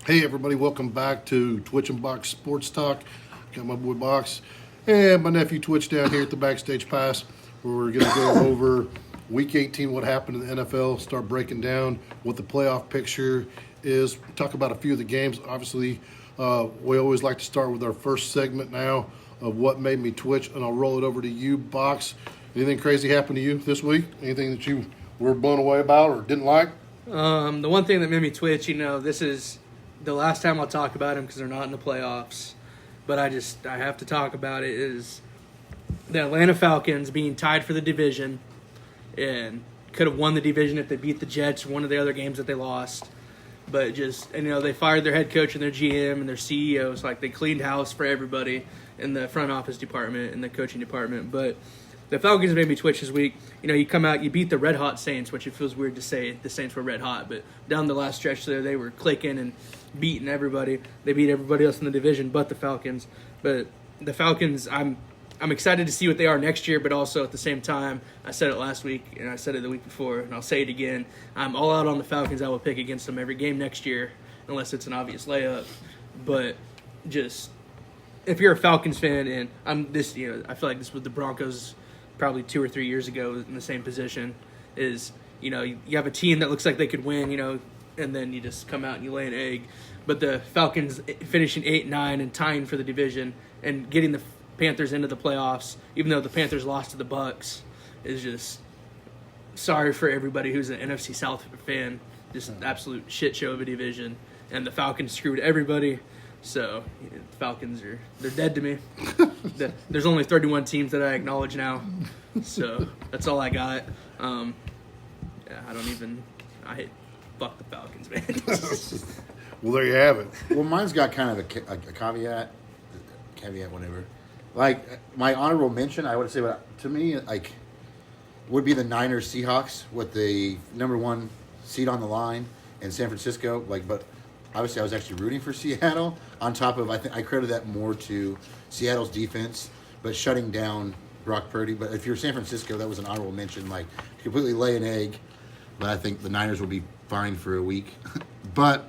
Hey everybody, welcome back to Twitch and Box Sports Talk. Got my boy Box and my nephew Twitch down here at the Backstage Pass, where we're going to go over Week 18, what happened in the NFL, start breaking down what the playoff picture is, talk about a few of the games. Obviously, we always like to start with our first segment now of what made me twitch, and I'll roll it over to you, Box. Anything crazy happened to you this week? Anything that you were blown away about or didn't like? The one thing that made me twitch, this is the last time I'll talk about them because they're not in the playoffs, but I have to talk about it, is the Atlanta Falcons being tied for the division and could have won the division if they beat the Jets, one of the other games that they lost. But they fired their head coach and their GM and their CEO. So, they cleaned house for everybody in the front office department and the coaching department. But the Falcons made me twitch this week. You come out, you beat the red hot Saints, which it feels weird to say the Saints were red hot, but down the last stretch there, they were clicking and beating everybody. They beat everybody else in the division but the Falcons. But the Falcons, I'm excited to see what they are next year, but also at the same time, I said it last week and I said it the week before, and I'll say it again. I'm all out on the Falcons. I will pick against them every game next year, unless it's an obvious layup. But if you're a Falcons fan, and I feel like this was the Broncos probably 2 or 3 years ago in the same position, is you have a team that looks like they could win, and then you just come out and you lay an egg. But the Falcons finishing 8-9 and tying for the division and getting the Panthers into the playoffs, even though the Panthers lost to the Bucks, is just sorry for everybody who's an NFC South fan. Just an absolute shit show of a division, and the Falcons screwed everybody. So the Falcons they're dead to me. There's only 31 teams that I acknowledge now, so that's all I got. Fuck the Falcons, man. Well, there you have it. Well, mine's got kind of a caveat, whatever. My honorable mention, I would say, to me, would be the Niners Seahawks with the number 1 seed on the line in San Francisco. But obviously, I was actually rooting for Seattle. On top of, I credit that more to Seattle's defense, but shutting down Brock Purdy. But if you're San Francisco, that was an honorable mention. Completely lay an egg. But I think the Niners will be fine for a week. But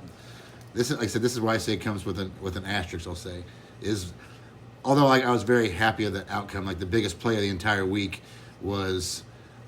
this is, like I said, this is why I say it comes with an asterisk. I'll say is, although I was very happy of the outcome. The biggest play of the entire week was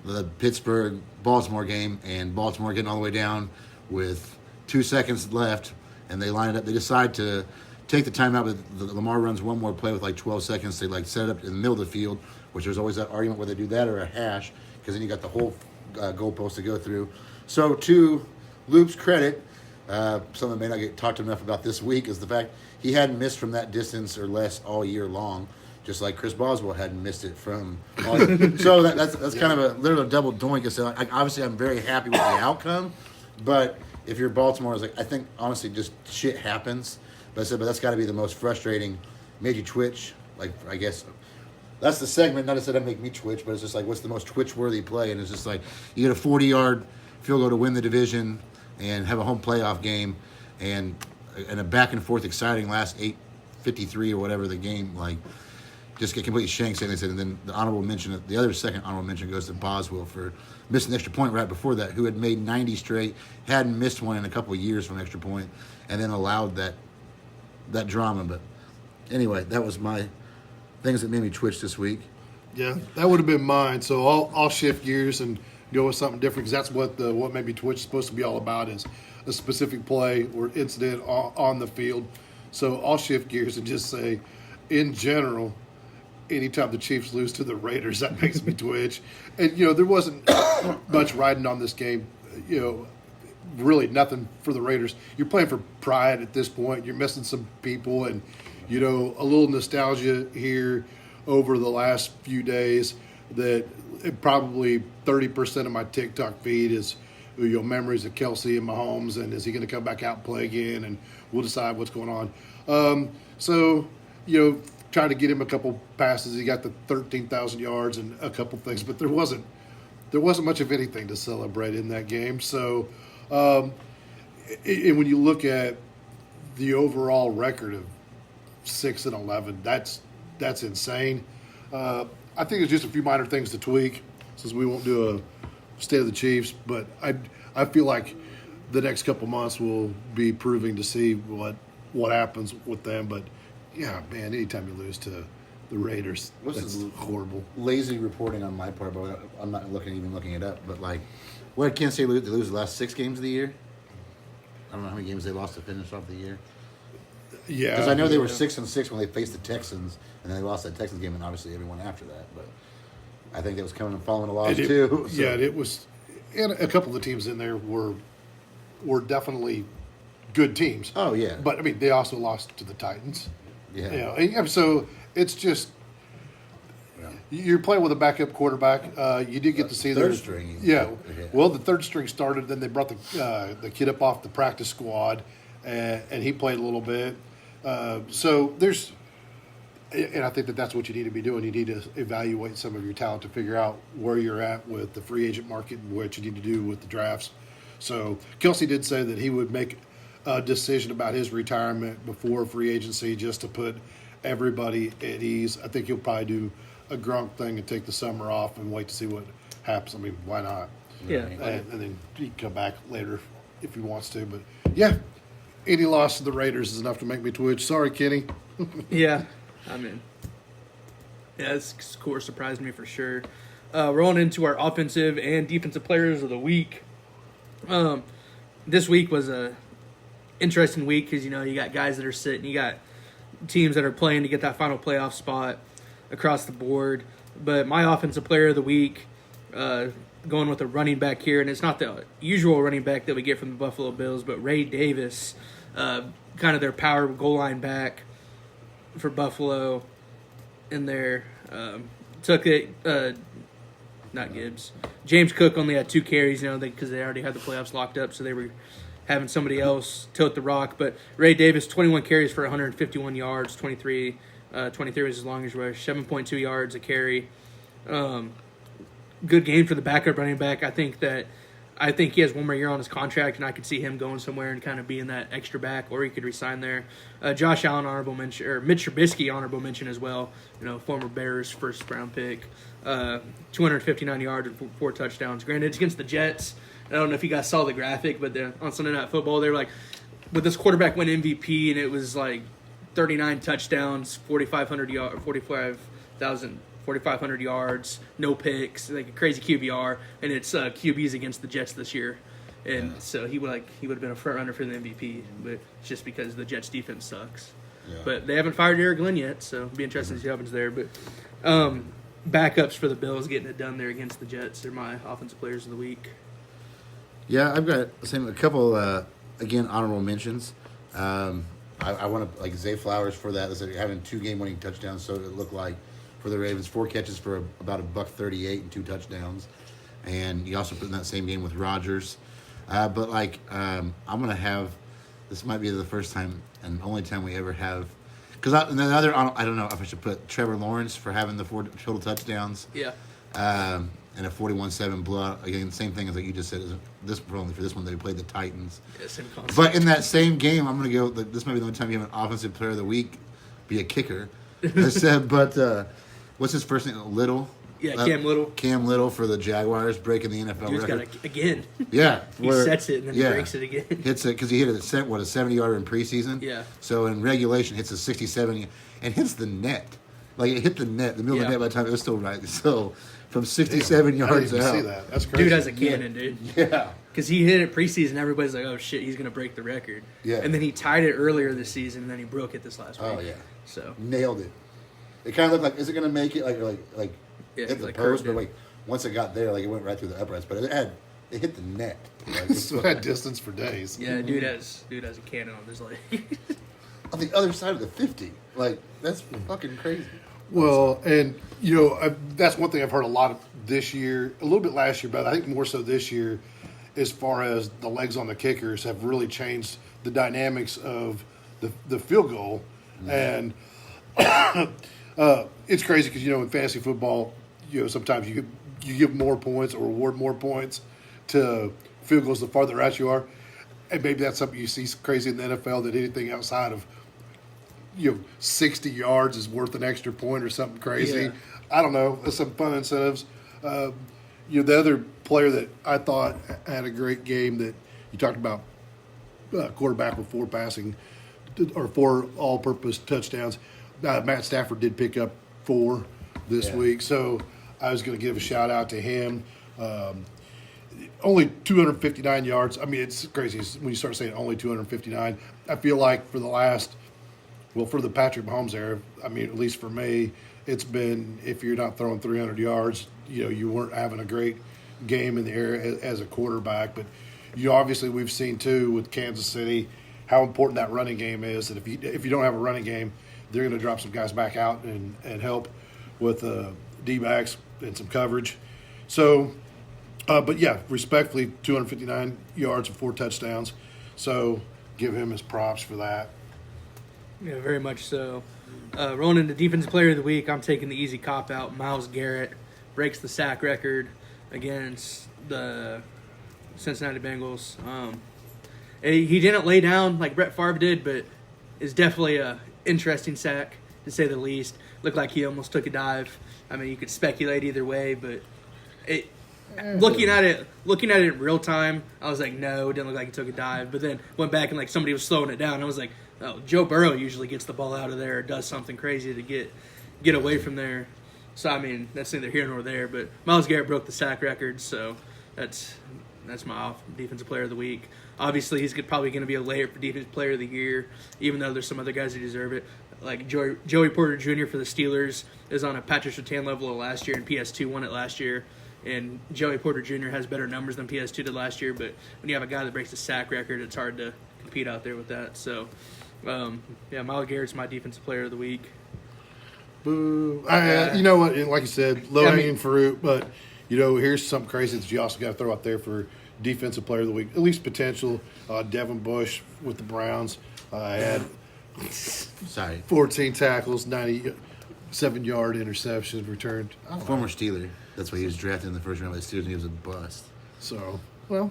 the Pittsburgh-Baltimore game, and Baltimore getting all the way down with 2 seconds left, and they line it up. They decide to take the timeout, but Lamar runs one more play with 12 seconds. They set it up in the middle of the field, which there's always that argument whether they do that or a hash, because then you got the whole goalpost to go through. So to Loop's credit, something that may not get talked enough about this week is the fact he hadn't missed from that distance or less all year long, just like Chris Boswell hadn't missed it from all year. So that's kind of a literal double doink. So obviously I'm very happy with the outcome, but if you're Baltimore, I think honestly just shit happens. But that's got to be the most frustrating, made you twitch. I guess that's the segment. Not to say that make me twitch, but it's just what's the most twitch-worthy play? And it's just you get a 40-yard field goal to win the division and have a home playoff game, and a back-and-forth exciting last 8:53 or whatever the game, just get completely shanked, and then the other second honorable mention goes to Boswell for missing the extra point right before that, who had made 90 straight, hadn't missed one in a couple of years from an extra point, and then allowed that drama. But anyway, that was my things that made me twitch this week. Yeah, that would have been mine. So I'll shift gears and go with something different, because that's what made me twitch is supposed to be all about, is a specific play or incident on the field. So I'll shift gears and just say, in general, anytime the Chiefs lose to the Raiders, that makes me twitch. And, there wasn't much riding on this game, really nothing for the Raiders. You're playing for pride at this point. You're missing some people, and, a little nostalgia here over the last few days that probably 30% of my TikTok feed is memories of Kelsey and Mahomes, and is he going to come back out and play again, and we'll decide what's going on. Trying to get him a couple passes. He got the 13,000 yards and a couple things, but there wasn't much of anything to celebrate in that game. So, and when you look at the overall record of 6-11, that's insane. I think it's just a few minor things to tweak, since we won't do a state of the Chiefs. But I feel like the next couple months will be proving to see what happens with them. But yeah, man, anytime you lose to the Raiders, that's horrible. Lazy reporting on my part, but I'm not even looking it up. But like, what did Kansas City lose? They lose the last 6 games of the year. I don't know how many games they lost to finish off the year. Yeah, because I know they were 6-6 when they faced the Texans, and then they lost that Texans game, and obviously everyone after that. But I think that was coming and following a loss too. So. Yeah, it was, and a couple of the teams in there were definitely good teams. Oh yeah, but I mean they also lost to the Titans. Yeah, and so it's just you're playing with a backup quarterback. You did get to see third string. Yeah, well the third string started. Then they brought the kid up off the practice squad, and he played a little bit. So there's, and I think that's what you need to be doing. You need to evaluate some of your talent to figure out where you're at with the free agent market and what you need to do with the drafts. So Kelsey did say that he would make a decision about his retirement before free agency just to put everybody at ease. I think he'll probably do a Gronk thing and take the summer off and wait to see what happens. I mean, why not? Yeah. And then he can come back later if he wants to. But, yeah, any loss to the Raiders is enough to make me twitch. Sorry, Kenny. Yeah. I mean, yeah, this score surprised me for sure. Rolling into our offensive and defensive players of the week. This week was a interesting week because, you got guys that are sitting. You got teams that are playing to get that final playoff spot across the board. But my offensive player of the week, going with a running back here, and it's not the usual running back that we get from the Buffalo Bills, but Ray Davis, kind of their power goal line back for Buffalo in there. Took it, not Gibbs. James Cook only had 2 carries, because they already had the playoffs locked up, so they were having somebody else tote the rock. But Ray Davis, 21 carries for 151 yards, 23 was his longest rush, 7.2 yards a carry. Good game for the backup running back. I think he has one more year on his contract, and I could see him going somewhere and kind of being that extra back, or he could resign there. Josh Allen, honorable mention, or Mitch Trubisky, honorable mention as well. Former Bears first round pick, 259 yards and 4 touchdowns. Granted, it's against the Jets. I don't know if you guys saw the graphic, but on Sunday Night Football, they were like, "Would this quarterback win MVP?" And it was like 39 touchdowns, 4,500 yards, no picks, like a crazy QBR, and it's QBs against the Jets this year, and so he would have been a front runner for the MVP, but it's just because the Jets defense sucks. Yeah. But they haven't fired Eric Glenn yet, so it'll be interesting to see what happens there. But backups for the Bills getting it done there against the Jets. They're my offensive players of the week. Yeah, I've got a couple again honorable mentions. I want to Zay Flowers for that. Having 2 game-winning touchdowns, so it looked like. For the Ravens, 4 catches for about $138 and 2 touchdowns, and he also put in that same game with Rodgers. But I'm gonna have this might be the first time and only time we ever have, because I don't know if I should put Trevor Lawrence for having the 4 total touchdowns. Yeah. And a 41-7 blowout. Again, same thing as you just said. Only for this one, they played the Titans. Yeah, same concept. But in that same game, I'm gonna go. This might be the only time you have an offensive player of the week be a kicker. I said, but. What's his first name? Little? Yeah, Cam Little. Cam Little for the Jaguars, breaking the NFL Dude's record. Got it again. Yeah. He sets it and then he breaks it again. Hits it because he hit a 70-yarder in preseason. Yeah. So in regulation, hits a 67 and hits the net. It hit the net, the middle of the net by the time it was still right. So from 67 yards I didn't out. See that. That's crazy. Dude has a cannon, dude. Yeah. Because he hit it preseason, everybody's like, "Oh shit, he's gonna break the record." Yeah. And then he tied it earlier this season, and then he broke it this last week. Oh yeah. So nailed it. It kind of looked like, is it going to make it hit the post? But once it got there, it went right through the uprights. But it hit the net. So that distance for days. Yeah, dude has a cannon on his leg. On the other side of the 50, that's fucking crazy. Well, and that's one thing I've heard a lot of this year, a little bit last year, but I think more so this year, as far as the legs on the kickers have really changed the dynamics of the field goal, and. It's crazy because in fantasy football, sometimes you give more points or award more points to field goals the farther out you are, and maybe that's something you see crazy in the NFL, that anything outside of 60 yards is worth an extra point or something crazy. Yeah. I don't know. There's some fun incentives. The other player that I thought had a great game that you talked about quarterback with 4 passing or 4 all-purpose touchdowns. Matt Stafford did pick up 4 this week, so I was going to give a shout out to him. Only 259 yards. I mean, it's crazy when you start saying only 259. I feel like for the Patrick Mahomes era, I mean, at least for me, it's been, if you're not throwing 300 yards, you weren't having a great game in the air as a quarterback. But obviously we've seen too with Kansas City how important that running game is. That if you don't have a running game, they're going to drop some guys back out and help with D-backs and some coverage. So, but yeah, respectfully, 259 yards and 4 touchdowns. So give him his props for that. Yeah, very much so. Rolling into Defensive Player of the Week, I'm taking the easy cop-out. Myles Garrett breaks the sack record against the Cincinnati Bengals. He didn't lay down like Brett Favre did, but it's definitely a interesting sack, to say the least. Looked like he almost took a dive. I mean, you could speculate either way, but looking at it in real time, I was like, no, it didn't look like he took a dive. But then went back and like somebody was slowing it down. I was like, oh, Joe Burrow usually gets the ball out of there or does something crazy to get away from there. So I mean, that's neither here nor there. But Myles Garrett broke the sack record, so that's my Defensive Player of the Week. Obviously, he's probably going to be a layer for Defensive Player of the Year, even though there's some other guys who deserve it. Like Joey Porter Jr. for the Steelers is on a Patrick Surtain level of last year, and PS2 won it last year. And Joey Porter Jr. has better numbers than PS2 did last year, but when you have a guy that breaks the sack record, it's hard to compete out there with that. So, Myles Garrett's my Defensive Player of the Week. Boo. You know what? Like you said, low-hanging fruit, but, here's something crazy that you also got to throw out there for Defensive Player of the Week. At least potential. Devin Bush with the Browns had 14 tackles, 97-yard interceptions returned. Former Steeler. That's why he was drafted in the first round by the Steelers, and he was a bust. So, I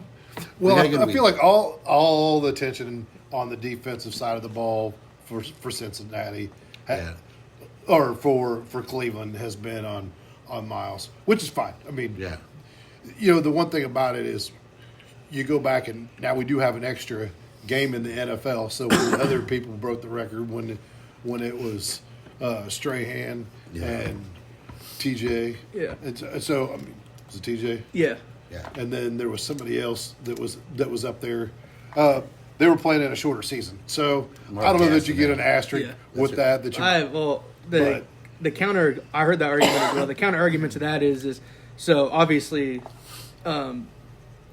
feel like all the attention on the defensive side of the ball for Cincinnati or for Cleveland has been on Myles, which is fine. I mean, the one thing about it is you go back and now we do have an extra game in the NFL, so other people broke the record when it was Strahan and TJ. Yeah. And so, I mean, was it TJ? Yeah. Yeah. And then there was somebody else that was up there. They were playing in a shorter season, so I don't know that you get an asterisk with that. The counter. I heard that argument as well. The counter argument to that is so obviously,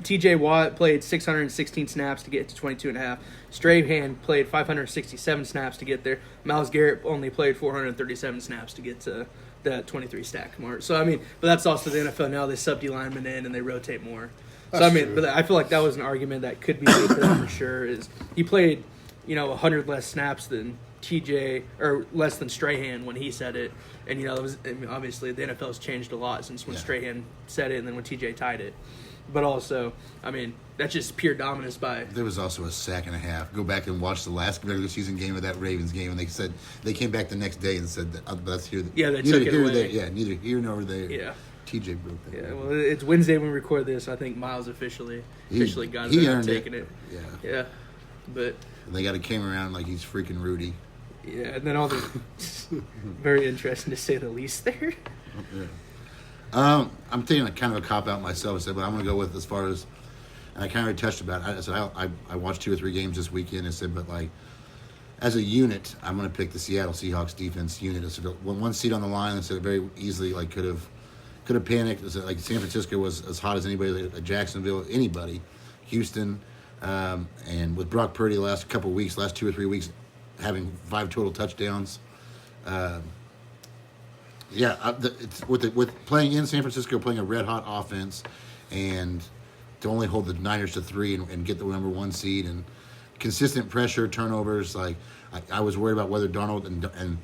T.J. Watt played 616 snaps to get to 22.5. Strahan played 567 snaps to get there. Myles Garrett only played 437 snaps to get to that 23 stack mark. So, I mean, but that's also the NFL now. They sub D linemen in and they rotate more. That's true. But I feel like that was an argument that could be made for sure. Is he played, 100 less snaps than TJ or less than Strahan when he said it, and it was obviously the NFL has changed a lot since when Strahan said it and then when TJ tied it. But also, I mean, that's just pure dominance by. There was also a sack and a half. Go back and watch the last regular season game of that Ravens game, and they said they came back the next day and said that's here. They took it away. Neither here nor there. Yeah. TJ broke that. Yeah, well, it's Wednesday when we record this. I think Myles officially got it. He earned taking it. Yeah, but and they got it came around like he's freaking Rudy. Yeah, and then all the very interesting to say the least there. Yeah. I'm taking a kind of a cop out myself, but I'm going to go with as far as, and I kind of already touched about it. I said I watched 2 or 3 games this weekend and said, but like as a unit, I'm going to pick the Seattle Seahawks defense unit. It's one seat on the line, and so it very easily like could have panicked. It's like San Francisco was as hot as anybody, like Jacksonville, anybody, Houston, and with Brock Purdy the last 2 or 3 weeks, having 5 total touchdowns. It's with playing in San Francisco, playing a red hot offense, and to only hold the Niners to 3 and get the number 1 seed and consistent pressure, turnovers. Like I was worried about whether Darnold and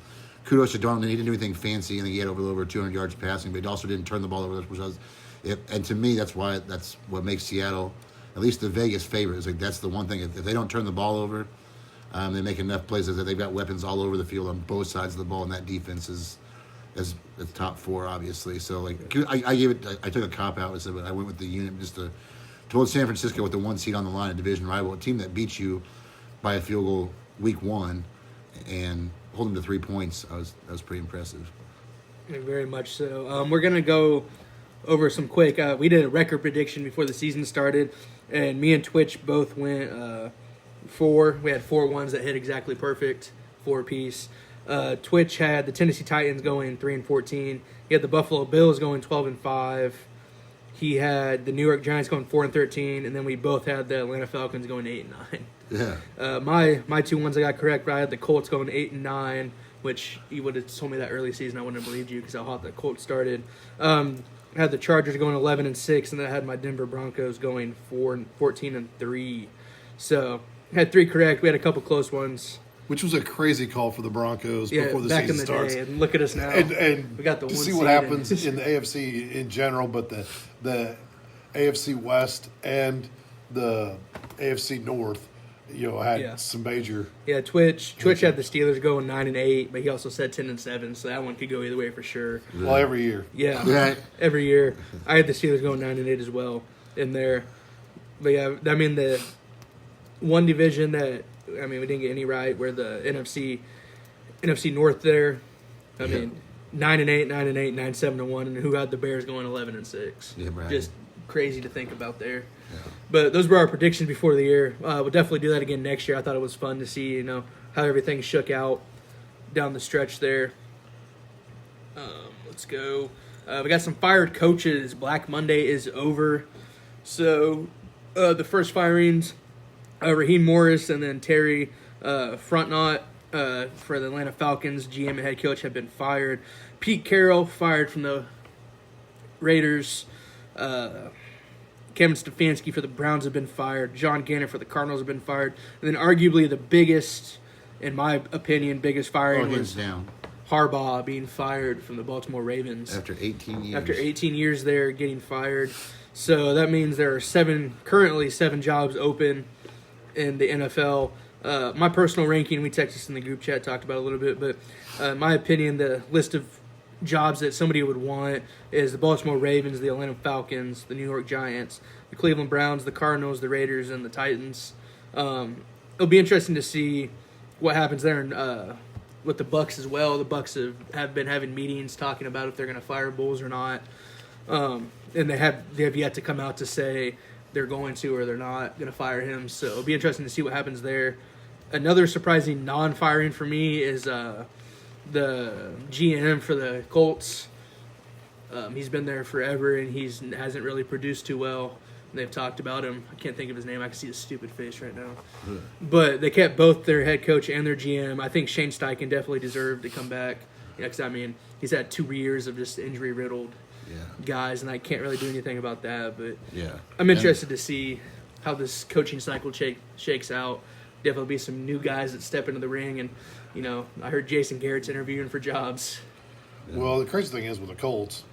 kudos to Darnold. He didn't do anything fancy, and he had over 200 yards passing, but he also didn't turn the ball over. And to me, that's what makes Seattle, at least the Vegas favorite. Is like that's the one thing. If they don't turn the ball over, they make enough plays that they've got weapons all over the field on both sides of the ball, and that defense is top 4, obviously. So like I took a cop out. I went with the unit just to to hold San Francisco with the 1 seed on the line, a division rival, a team that beat you by a field goal week 1, and hold them to 3 points. That was pretty impressive. Very much so. We're gonna go over some quick. We did a record prediction before the season started, and me and Twitch both went 4. We had 4 ones that hit exactly perfect, 4 apiece. Twitch had the Tennessee Titans going 3-14. He had the Buffalo Bills going 12-5. He had the New York Giants going 4-13, and then we both had the Atlanta Falcons going 8-9. Yeah. My 2 ones I got correct. I had the Colts going 8-9, which you would have told me that early season, I wouldn't have believed you because how hot the Colts started. I had the Chargers going 11-6, and then I had my Denver Broncos going 14-3. So I had 3 correct. We had a couple close ones. Which was a crazy call for the Broncos before the back season in the starts. day, and look at us now. And we got the to one see seed what happens in the AFC in general, but the AFC West and the AFC North, had some major. Yeah, Twitch had the Steelers going 9-8, but he also said 10-7, so that one could go either way for sure. Well, every year. Yeah, every year. I had the Steelers going 9-8 as well in there. But yeah, I mean the one division that we didn't get any right. Where the NFC North there. I mean, 9-8, 9-8, 9-7-1, and who had the Bears going 11-6. Yeah, right. Just crazy to think about there. Yeah. But those were our predictions before the year. We'll definitely do that again next year. I thought it was fun to see, how everything shook out down the stretch there. Let's go. We got some fired coaches. Black Monday is over. So the first firings, Raheem Morris and then Terry Frontnot for the Atlanta Falcons, GM and head coach, have been fired. Pete Carroll fired from the Raiders. Kevin Stefanski for the Browns have been fired. John Gannon for the Cardinals have been fired. And then arguably the biggest, in my opinion, firing was down. Harbaugh being fired from the Baltimore Ravens. After 18 years. After 18 years there, getting fired. So that means there are currently 7 jobs open in the NFL. My personal ranking, we texted this in the group chat, talked about it a little bit, but in my opinion, the list of jobs that somebody would want is the Baltimore Ravens, the Atlanta Falcons, the New York Giants, the Cleveland Browns, the Cardinals, the Raiders, and the Titans. It'll be interesting to see what happens there with the Bucs as well. The Bucs have been having meetings talking about if they're going to fire Bulls or not, and they have yet to come out to say they're going to or they're not going to fire him. So it'll be interesting to see what happens there. Another surprising non-firing for me is the GM for the Colts. He's been there forever, and he hasn't really produced too well. And they've talked about him. I can't think of his name. I can see his stupid face right now. But they kept both their head coach and their GM. I think Shane Steichen definitely deserved to come back. Because, he's had 2 years of just injury-riddled guys, and I can't really do anything about that. But I'm interested to see how this coaching cycle shakes out. Definitely be some new guys that step into the ring, and I heard Jason Garrett's interviewing for jobs. Well, the crazy thing is with the Colts,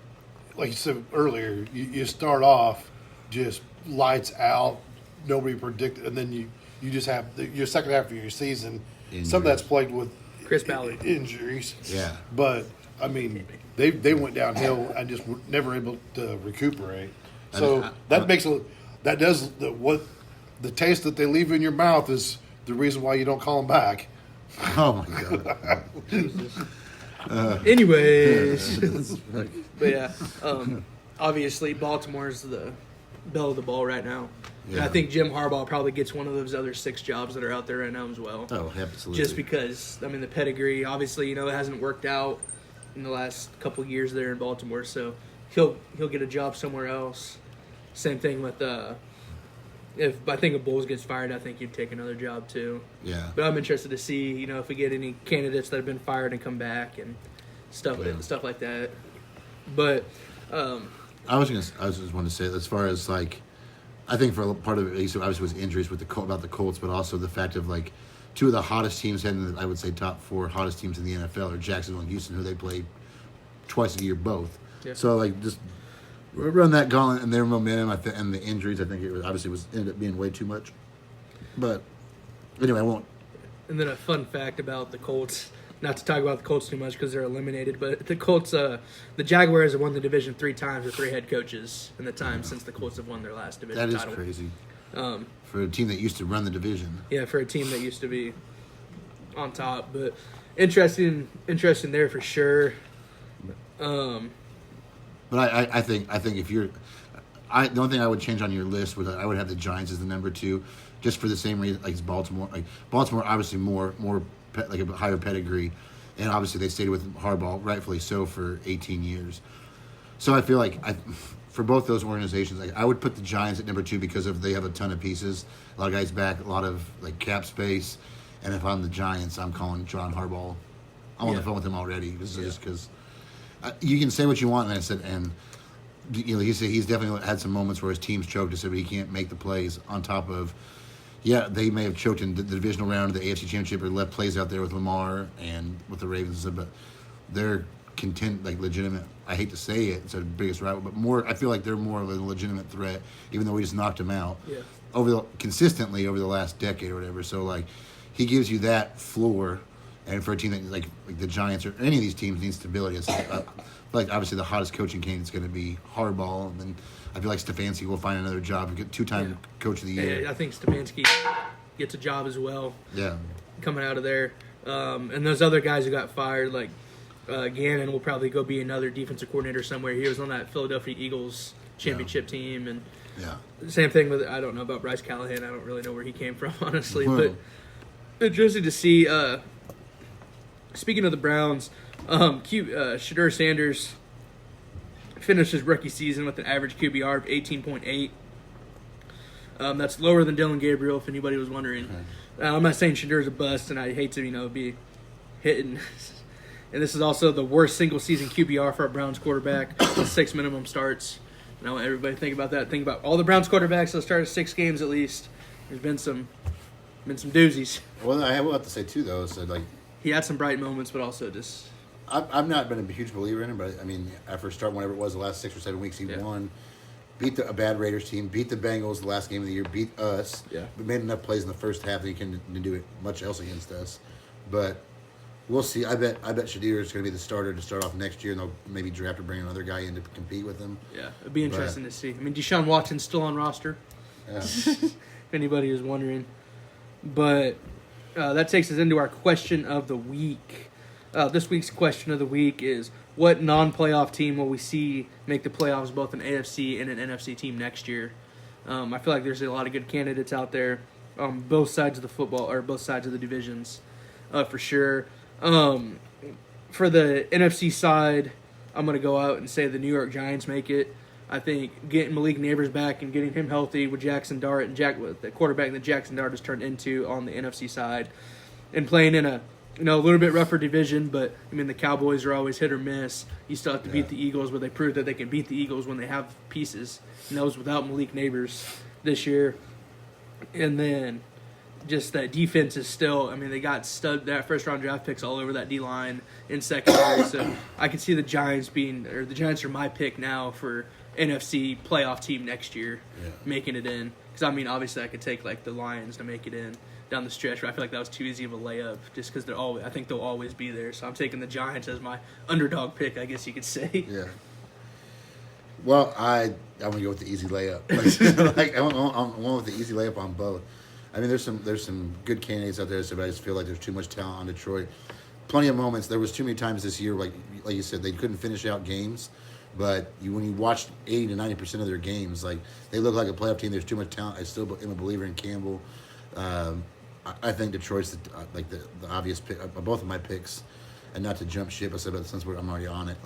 like you said earlier, you start off just lights out, nobody predicted, and then you just have your second half of your season. Injuries. Some of that's plagued with Chris Ballard injuries. Yeah, but they went downhill and just were never able to recuperate. So that does the taste that they leave in your mouth is the reason why you don't call them back. Oh my God. Anyways, but obviously Baltimore's the belle of the ball right now. Yeah. And I think Jim Harbaugh probably gets one of those other 6 jobs that are out there right now as well. Oh, absolutely. Just because, the pedigree, obviously, it hasn't worked out in the last couple of years there in Baltimore, so he'll get a job somewhere else. Same thing with if Bulls gets fired, I think he'd take another job too. Yeah. But I'm interested to see, if we get any candidates that have been fired and come back and stuff like that. But I was just want to say, as far as I think for a part of it, at least obviously was injuries about the Colts, but also the fact of 2 of the hottest teams, and I would say top 4 hottest teams in the NFL are Jacksonville and Houston, who they play twice a year both. Yeah. So just run that gauntlet and their momentum and the injuries, I think it ended up being way too much. But anyway, I won't. And then a fun fact about the Colts, not to talk about the Colts too much because they're eliminated, but the Colts, the Jaguars have won the division 3 times with 3 head coaches in the time since the Colts have won their last division That is title. crazy. For a team that used to run the division. Yeah, for a team that used to be on top, but interesting there for sure. But I think if you're, the only thing I would change on your list was I would have the Giants as the number 2, just for the same reason like it's Baltimore. Like Baltimore, obviously more like a higher pedigree, and obviously they stayed with Harbaugh, rightfully so, for 18 years. So I feel like for both those organizations, like I would put the Giants at number 2 because they have a ton of pieces, a lot of guys back, a lot of like cap space, and if I'm the Giants, I'm calling John Harbaugh. I'm on the phone with him already. This is just because you can say what you want, and I said, and he's definitely had some moments where his team's choked us, but he can't make the plays. On top of, they may have choked in the divisional round of the AFC Championship or left plays out there with Lamar and with the Ravens, but they're content, like legitimate. I hate to say it, it's the biggest rival, but more. I feel like they're more of a legitimate threat, even though we just knocked them out consistently over the last decade or whatever. So like, he gives you that floor, and for a team that like the Giants or any of these teams needs stability. It's like obviously the hottest coaching candidate is going to be Harbaugh, and then I feel like Stefanski will find another job. Get 2-time Coach of the Year. Yeah, I think Stefanski gets a job as well. Yeah, coming out of there, and those other guys who got fired, like Gannon, will probably go be another defensive coordinator somewhere. He was on that Philadelphia Eagles championship team, and same thing with I don't know about Bryce Callahan. I don't really know where he came from, honestly, but interesting to see. Speaking of the Browns, Shedeur Sanders finished his rookie season with an average QBR of 18.8. That's lower than Dylan Gabriel, if anybody was wondering. Okay. I'm not saying Shadeur's a bust, and I hate to be hitting. And this is also the worst single-season QBR for a Browns quarterback with 6 minimum starts. And I want everybody to think about that. Think about all the Browns quarterbacks that started 6 games at least. There's been some doozies. Well, I will have to say too, though. So like, he had some bright moments, but also just. I've not been a huge believer in him, but I mean, after starting whenever it was the last 6 or 7 weeks, he won. Beat a bad Raiders team, beat the Bengals the last game of the year, beat us. Yeah. We made enough plays in the first half that he can do it much else against us. But we'll see. I bet Shedeur is going to be the starter to start off next year, and they'll maybe draft or bring another guy in to compete with him. Yeah, it'd be interesting to see. I mean, Deshaun Watson's still on roster. Yeah. If anybody is wondering. But that takes us into our question of the week. This week's question of the week is, what non-playoff team will we see make the playoffs, both an AFC and an NFC team next year? I feel like there's a lot of good candidates out there on both sides of the football, or both sides of the divisions, for sure. For the NFC side, I'm going to go out and say the New York Giants make it. I think getting Malik Neighbors back and getting him healthy with Jackson Dart and the quarterback that Jackson Dart has turned into on the NFC side, and playing in a little bit rougher division, but I mean the Cowboys are always hit or miss. You still have to beat the Eagles, but they proved that they can beat the Eagles when they have pieces. And that was without Malik Neighbors this year. And then just that defense is still, I mean, they got that first round draft picks all over that D line in secondary. So I can see the Giants the Giants are my pick now for NFC playoff team next year, making it in. Because I mean, obviously I could take like the Lions to make it in down the stretch, but I feel like that was too easy of a layup just because I think they'll always be there. So I'm taking the Giants as my underdog pick, I guess you could say. Yeah. Well, I'm gonna go with the easy layup. I'm going with the easy layup on both. I mean, there's some good candidates out there, so I just feel like there's too much talent on Detroit. Plenty of moments. There was too many times this year, like you said, they couldn't finish out games. But when you watch 80 to 90% of their games, like they look like a playoff team. There's too much talent. I still am a believer in Campbell. I think Detroit's the obvious pick of both of my picks, and not to jump ship. I said, but since I'm already on it,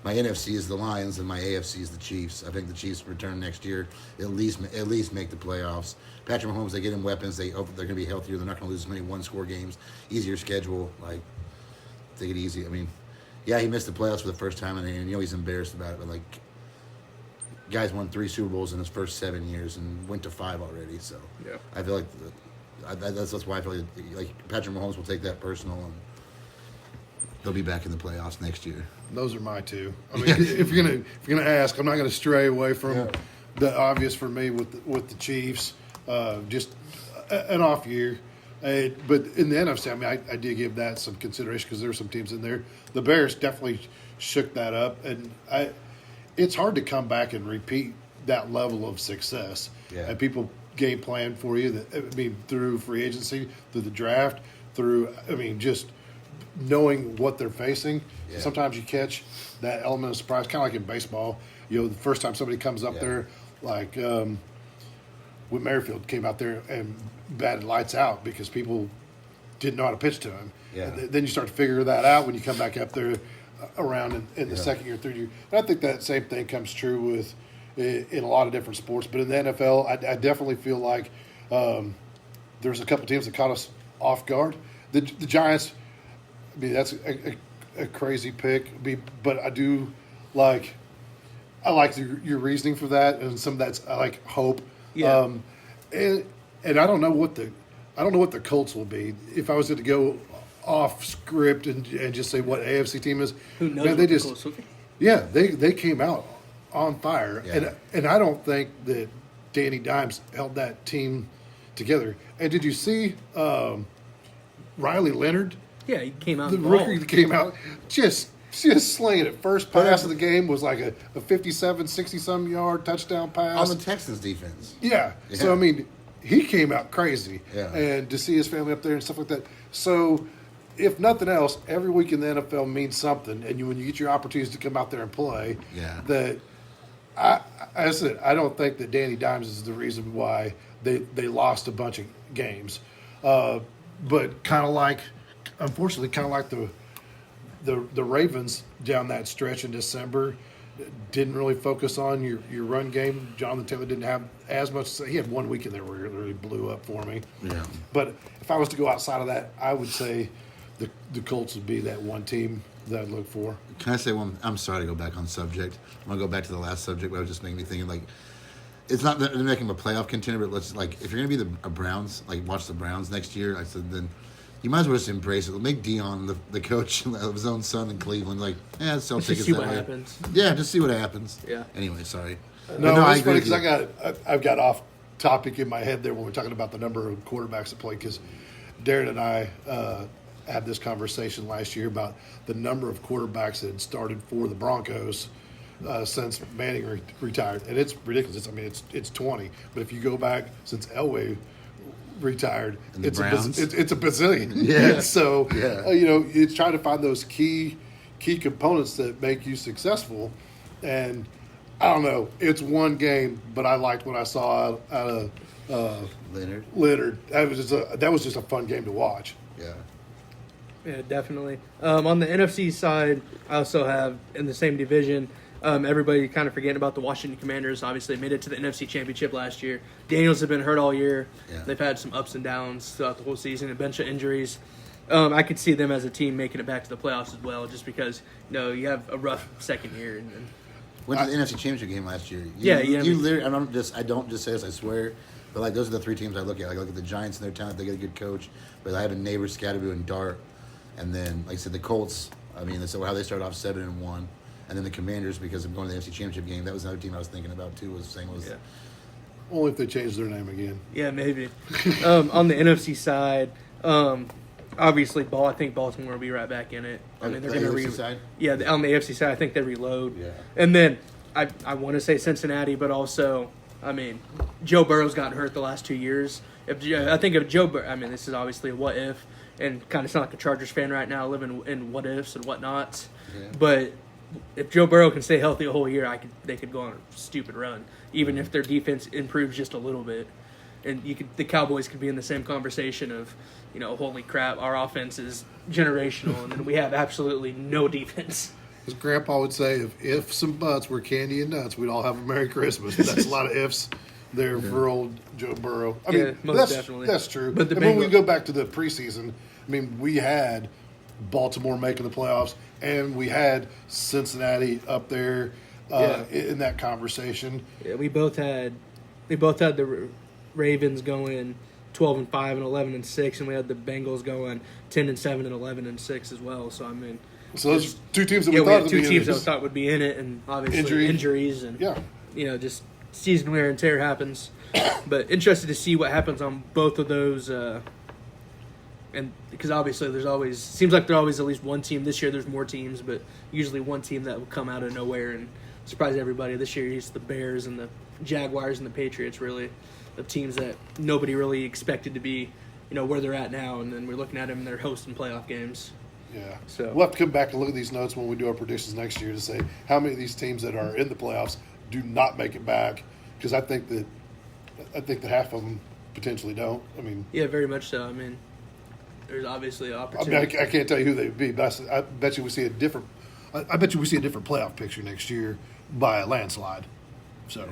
my NFC is the Lions and my AFC is the Chiefs. I think the Chiefs return next year, at least make the playoffs. Patrick Mahomes, they get him weapons. They hope they're going to be healthier. They're not going to lose as many one-score games. Easier schedule. Take it easy. I mean, he missed the playoffs for the first time, and he's embarrassed about it. But guys won 3 Super Bowls in his first 7 years and went to 5 already. So I feel like that's why I feel like Patrick Mahomes will take that personal, and they'll be back in the playoffs next year. Those are my 2. I mean, if you're gonna ask, I'm not gonna stray away from the obvious for me with the Chiefs. Just an off year. But in the NFC, I mean, I did give that some consideration because there were some teams in there. The Bears definitely shook that up, and it's hard to come back and repeat that level of success. Yeah. And people game plan for you. Through free agency, through the draft, just knowing what they're facing. Yeah. Sometimes you catch that element of surprise, kind of like in baseball. The first time somebody comes up there, like Whit Merrifield came out there and batted lights out because people didn't know how to pitch to him. Yeah. And then you start to figure that out when you come back up there around in the second year, third year. And I think that same thing comes true with in a lot of different sports. But in the NFL, I definitely feel like there's a couple teams that caught us off guard. The Giants, that's a crazy pick. But I do like your reasoning for that, and some of that's I like hope. Yeah. And I don't know what the Colts will be. If I was to go off script and just say what AFC team is, Who knows? man, they what the just Colts will be. yeah they came out on fire, Yeah. and I don't think that Danny Dimes held that team together. And did you see Riley Leonard, Yeah, he came out. the and rookie balled. that came out, just slaying it. First pass of the game was like a 57, 60-some yard touchdown pass. On the Texans defense. Yeah. Yeah. So, I mean, he came out crazy. Yeah. And to see his family up there and stuff like that. So, if nothing else, every week in the NFL means something. And when you get your opportunities to come out there and play, Yeah. that I said, I don't think that Danny Dimes is the reason why they lost a bunch of games. But kind of like, unfortunately, kind of like the Ravens down that stretch in December, didn't really focus on your run game. Jonathan Taylor didn't have as much. He had 1 week in there where it really blew up for me. Yeah. But if I was to go outside of that, I would say the Colts would be that one team that I'd look for. Can I say one? I'm sorry to go back on subject. I'm going to go back to the last subject, but it was just making me thinking, like, it's not that they're making them a playoff contender, but let's, like, if you're going to be a Browns, like, watch the Browns next year, I said, then you might as well just embrace it. Make Dion the coach of his own son in Cleveland. Like, so Let's take just it see that what way. happens. Yeah, just see what happens. Yeah. Anyway, sorry. No, But I it's funny agree with because you. I've got off topic in my head there when we're talking about the number of quarterbacks that play. Because Darren and I had this conversation last year about the number of quarterbacks that had started for the Broncos since Manning retired, and it's ridiculous. It's 20. But if you go back since Elway retired, And the it's Browns? it's a bazillion. Yeah. So Yeah. it's trying to find those key components that make you successful, and I don't know. It's one game, but I liked what I saw out of Leonard. That was just a fun game to watch. Yeah. Yeah, definitely. On the NFC side, I also have in the same division. Everybody kind of forgetting about the Washington Commanders. Obviously, made it to the NFC Championship last year. Daniels have been hurt all year. Yeah. They've had some ups and downs throughout the whole season, a bunch of injuries. I could see them as a team making it back to the playoffs as well, just because you have a rough second year. And Went to the NFC Championship game last year. Yeah. You literally, I don't just say this, I swear. But like those are the three teams I look at. Like I look at the Giants and their talent, they got a good coach. But I have a neighbor, Scatterview and Dart. And then, like I said, the Colts, that's how they started off 7-1. And then the Commanders, because of going to the NFC Championship game, that was another team I was thinking about too. yeah. Only if they change their name again. Yeah, maybe. On the NFC side, obviously, I think Baltimore will be right back in it. I mean, they're The going to AFC side? Yeah, on the AFC side, I think they reload. Yeah. And then I want to say Cincinnati, but also, Joe Burrow's gotten hurt the last 2 years. I think if Joe Burrow, this is obviously a what if, and kind of sound like a Chargers fan right now, living in what ifs and whatnots. Yeah. But if Joe Burrow can stay healthy a whole year, they could go on a stupid run, even if their defense improves just a little bit. And the Cowboys could be in the same conversation of, holy crap, our offense is generational, and then we have absolutely no defense. As Grandpa would say, if ifs and buts were candy and nuts, we'd all have a Merry Christmas. That's a lot of ifs there for old Joe Burrow. Most definitely. That's true. But When we go back to the preseason, we had Baltimore making the playoffs, and we had Cincinnati up there in that conversation. Yeah, we both had the Ravens going 12-5 and 11-6, and we had the Bengals going 10-7 and 11-6 as well. So So those two teams that we we thought had two teams that we thought would be in it, and obviously injuries and just season wear and tear happens. But interested to see what happens on both of those and because obviously there's always seems like there's always at least one team. This year there's more teams, but usually one team that will come out of nowhere and surprise everybody. This year it's the Bears and the Jaguars and the Patriots, really, the teams that nobody really expected to be, where they're at now, and then we're looking at them and they're hosting playoff games. Yeah. So we'll have to come back and look at these notes when we do our predictions next year to say how many of these teams that are in the playoffs do not make it back, because I think that half of them potentially don't. I mean, yeah, very much so. I mean, there's obviously an I opportunity. I can't tell you who they would be, but I bet you we see a different. I bet you we see a different playoff picture next year by a landslide. So,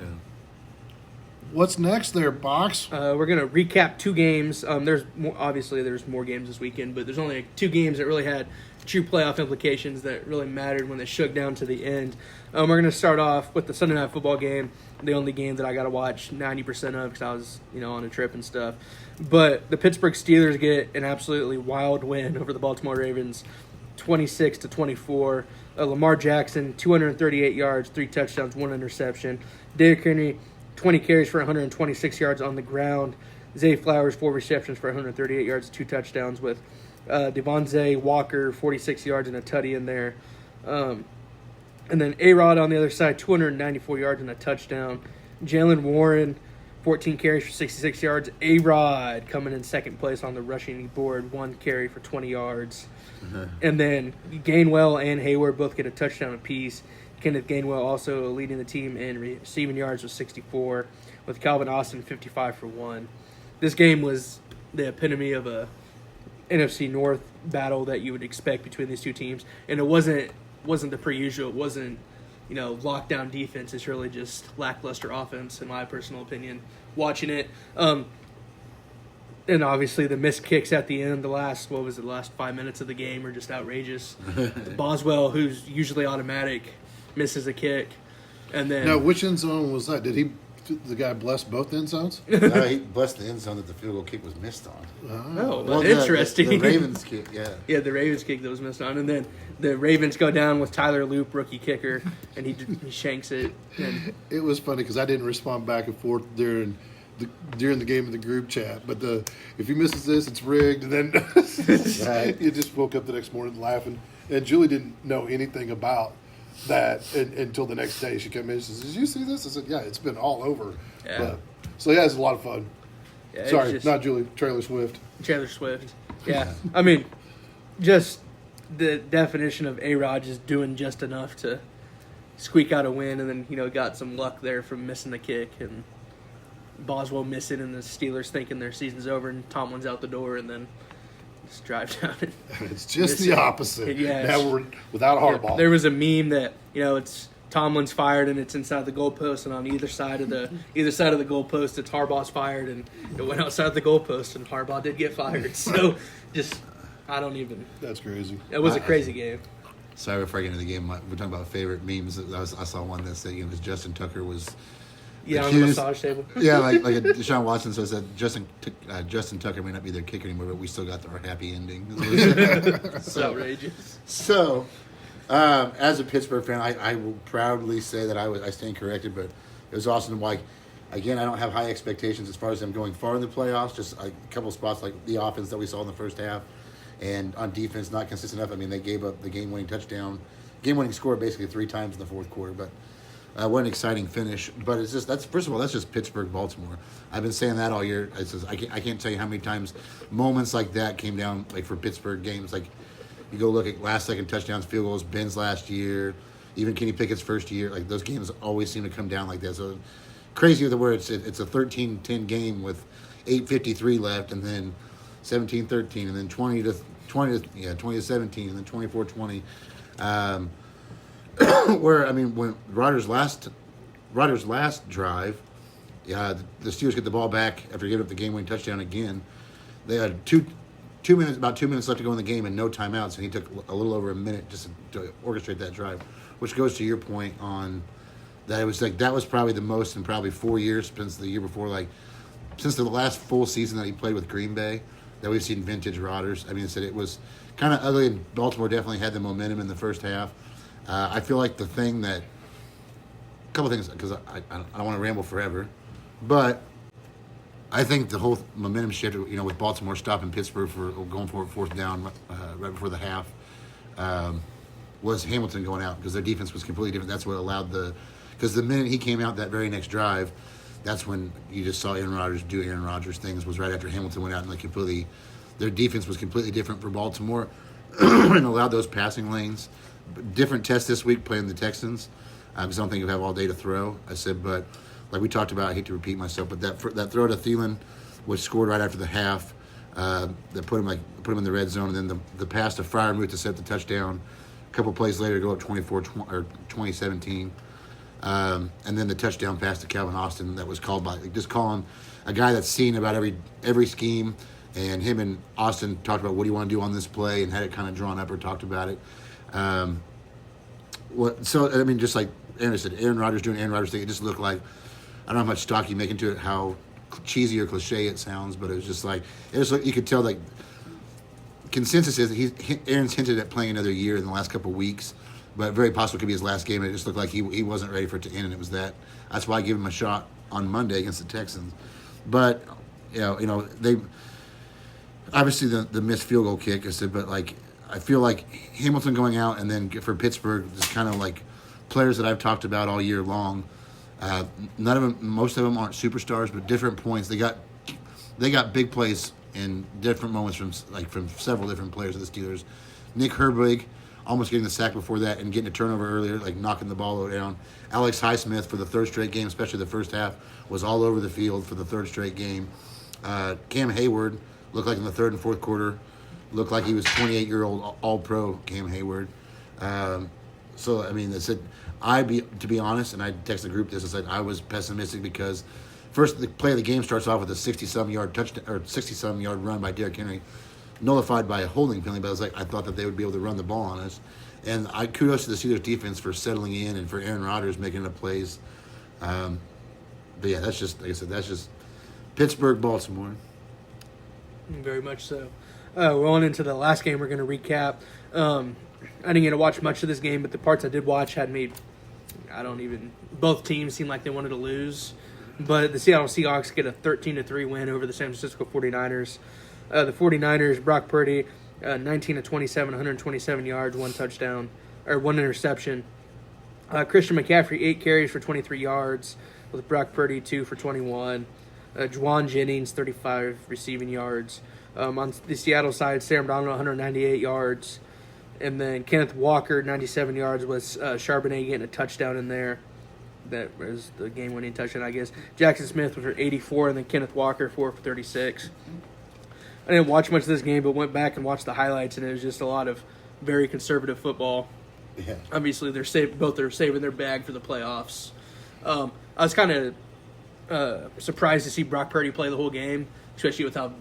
what's next there, Box? We're gonna recap 2 games. There's more games this weekend, but there's only 2 games that really had true playoff implications that really mattered when they shook down to the end. We're gonna start off with the Sunday Night Football game, the only game that I got to watch 90% of because I was on a trip and stuff. But the Pittsburgh Steelers get an absolutely wild win over the Baltimore Ravens, 26-24. Lamar Jackson, 238 yards, 3 touchdowns, 1 interception. Derrick Henry, 20 carries for 126 yards on the ground. Zay Flowers, 4 receptions for 138 yards, 2 touchdowns with Devontae Walker, 46 yards and a tutty in there. And then A-Rod on the other side, 294 yards and a touchdown. Jalen Warren, 14 carries for 66 yards. A-Rod coming in second place on the rushing board, 1 carry for 20 yards. And then Gainwell and Hayward both get a touchdown apiece. Kenneth Gainwell also leading the team in receiving yards with 64, with Calvin Austin 55 for 1. This game was the epitome of a NFC North battle that you would expect between these two teams, and it wasn't the per usual. It wasn't lockdown defense. It's really just lackluster offense, in my personal opinion. Watching it, and obviously the missed kicks at the end, the last 5 minutes of the game are just outrageous. Boswell, who's usually automatic, misses a kick, and then Now, which end zone was that? Did the guy bless both end zones? No, he blessed the end zone that the field goal kick was missed on. Interesting. The Ravens kick, yeah. Yeah, the Ravens kick that was missed on, and then the Ravens go down with Tyler Loop, rookie kicker, and he shanks it. And It was funny because I didn't respond back and forth during the game of the group chat. But if he misses this, it's rigged. And then Right. you just woke up the next morning laughing. And Julie didn't know anything about that until the next day. She came in and says, "Did you see this?" I said, "Yeah, it's been all over." Yeah. But, so yeah, it's a lot of fun. yeah, it's Sorry, just not Julie. Taylor Swift. Taylor Swift. Yeah, I mean, just the definition of A-Rod just doing just enough to squeak out a win, and then got some luck there from missing the kick, and Boswell missing, and the Steelers thinking their season's over, and Tomlin's out the door, and then just drive down. And It's just miss the it. opposite. Yeah, Now we're without Harbaugh. There was a meme that it's Tomlin's fired and it's inside the goalpost, and on either side of the goalpost it's Harbaugh's fired, and it went outside the goalpost, and Harbaugh did get fired. So That's crazy. it was a crazy game. Sorry, before I get into the game, we're talking about favorite memes. I saw one that said Justin Tucker was Yeah, on the accused- massage table. Yeah, like Deshaun Watson says that Justin Tucker may not be their kicker anymore, but we still got our happy ending. It's outrageous. So, as a Pittsburgh fan, I will proudly say that I stand corrected, but it was awesome. Like, again, I don't have high expectations as far as them going far in the playoffs. Just a couple of spots like the offense that we saw in the first half, and on defense, not consistent enough. I mean, they gave up the game-winning score basically 3 times in the fourth quarter, but. What an exciting finish! But it's just that's just Pittsburgh, Baltimore. I've been saying that all year. I can't tell you how many times moments like that came down like for Pittsburgh games. Like you go look at last second touchdowns, field goals, Ben's last year, even Kenny Pickett's first year. Like those games always seem to come down like that. So crazy with the word. It's a 13-10 game with 8:53 left, and then 17-13, and then 20-17, and then 24-20. Where when Rodgers' last drive, the Steelers get the ball back after giving up the game-winning touchdown again. They had about 2 minutes left to go in the game and no timeouts, and he took a little over a minute just to orchestrate that drive, which goes to your point on that. It was like that was probably the most in probably 4 years since the year before, since the last full season that he played with Green Bay that we've seen vintage Rodgers. it was kind of ugly, and Baltimore definitely had the momentum in the first half. I feel like a couple things, because I don't want to ramble forever, but I think the whole momentum shift, with Baltimore stopping Pittsburgh for going for fourth down right before the half, was Hamilton going out because their defense was completely different. That's what allowed because the minute he came out that very next drive, that's when you just saw Aaron Rodgers do Aaron Rodgers things. Was right after Hamilton went out and their defense was completely different for Baltimore and allowed those passing lanes. Different test this week playing the Texans because I don't think you have all day to throw. I said, but like we talked about, I hate to repeat myself, but that throw to Thielen was scored right after the half. That put him in the red zone, and then the pass to Freiermuth to set the touchdown. A couple plays later, go up 2017, and then the touchdown pass to Calvin Austin that was called by just calling a guy that's seen about every scheme, and him and Austin talked about what do you want to do on this play and had it kind of drawn up or talked about it. Just like Aaron said, Aaron Rodgers doing Aaron Rodgers thing, it just looked like. I don't know how much stock you make into it, how cheesy or cliche it sounds, but it was just like you could tell like consensus is Aaron's hinted at playing another year in the last couple of weeks, but very possible it could be his last game. And it just looked like he wasn't ready for it to end, and it was that's why I gave him a shot on Monday against the Texans. But they obviously the missed field goal kick. I said, but like I feel like Hamilton going out and then for Pittsburgh, just kind of like players that I've talked about all year long. Most of them aren't superstars, but different points. They got big plays in different moments from several different players of the Steelers. Nick Herbig almost getting the sack before that and getting a turnover earlier, like knocking the ball down. Alex Highsmith for the third straight game, especially the first half, was all over the field for the third straight game. Cam Hayward looked like in the third and fourth quarter, looked like he was 28-year-old All-Pro Cam Hayward. To be honest, and I texted the group this, I said I was pessimistic because first the play of the game starts off with a 60-some yard touchdown or 60-some yard run by Derrick Henry, nullified by a holding penalty. But I thought that they would be able to run the ball on us, and kudos to the Steelers defense for settling in and for Aaron Rodgers making the plays. But yeah, that's just like I said, that's just Pittsburgh, Baltimore. Very much so. Rolling into the last game, we're going to recap. I didn't get to watch much of this game, but the parts I did watch had me. Both teams seemed like they wanted to lose, but the Seattle Seahawks get a 13-3 win over the San Francisco 49ers. The 49ers, Brock Purdy, 19 of 27, 127 yards, one touchdown, or one interception. Christian McCaffrey, 8 carries for 23 yards, with Brock Purdy, 2 for 21. Juwan Jennings, 35 receiving yards. On the Seattle side, Sam Donald, 198 yards. And then Kenneth Walker, 97 yards, with Charbonnet getting a touchdown in there. That was the game-winning touchdown, I guess. Jackson Smith was for 84, and then Kenneth Walker, 4 for 36. I didn't watch much of this game, but went back and watched the highlights, and it was just a lot of very conservative football. Yeah. Obviously, both are saving their bag for the playoffs. I was kind of surprised to see Brock Purdy play the whole game, especially with how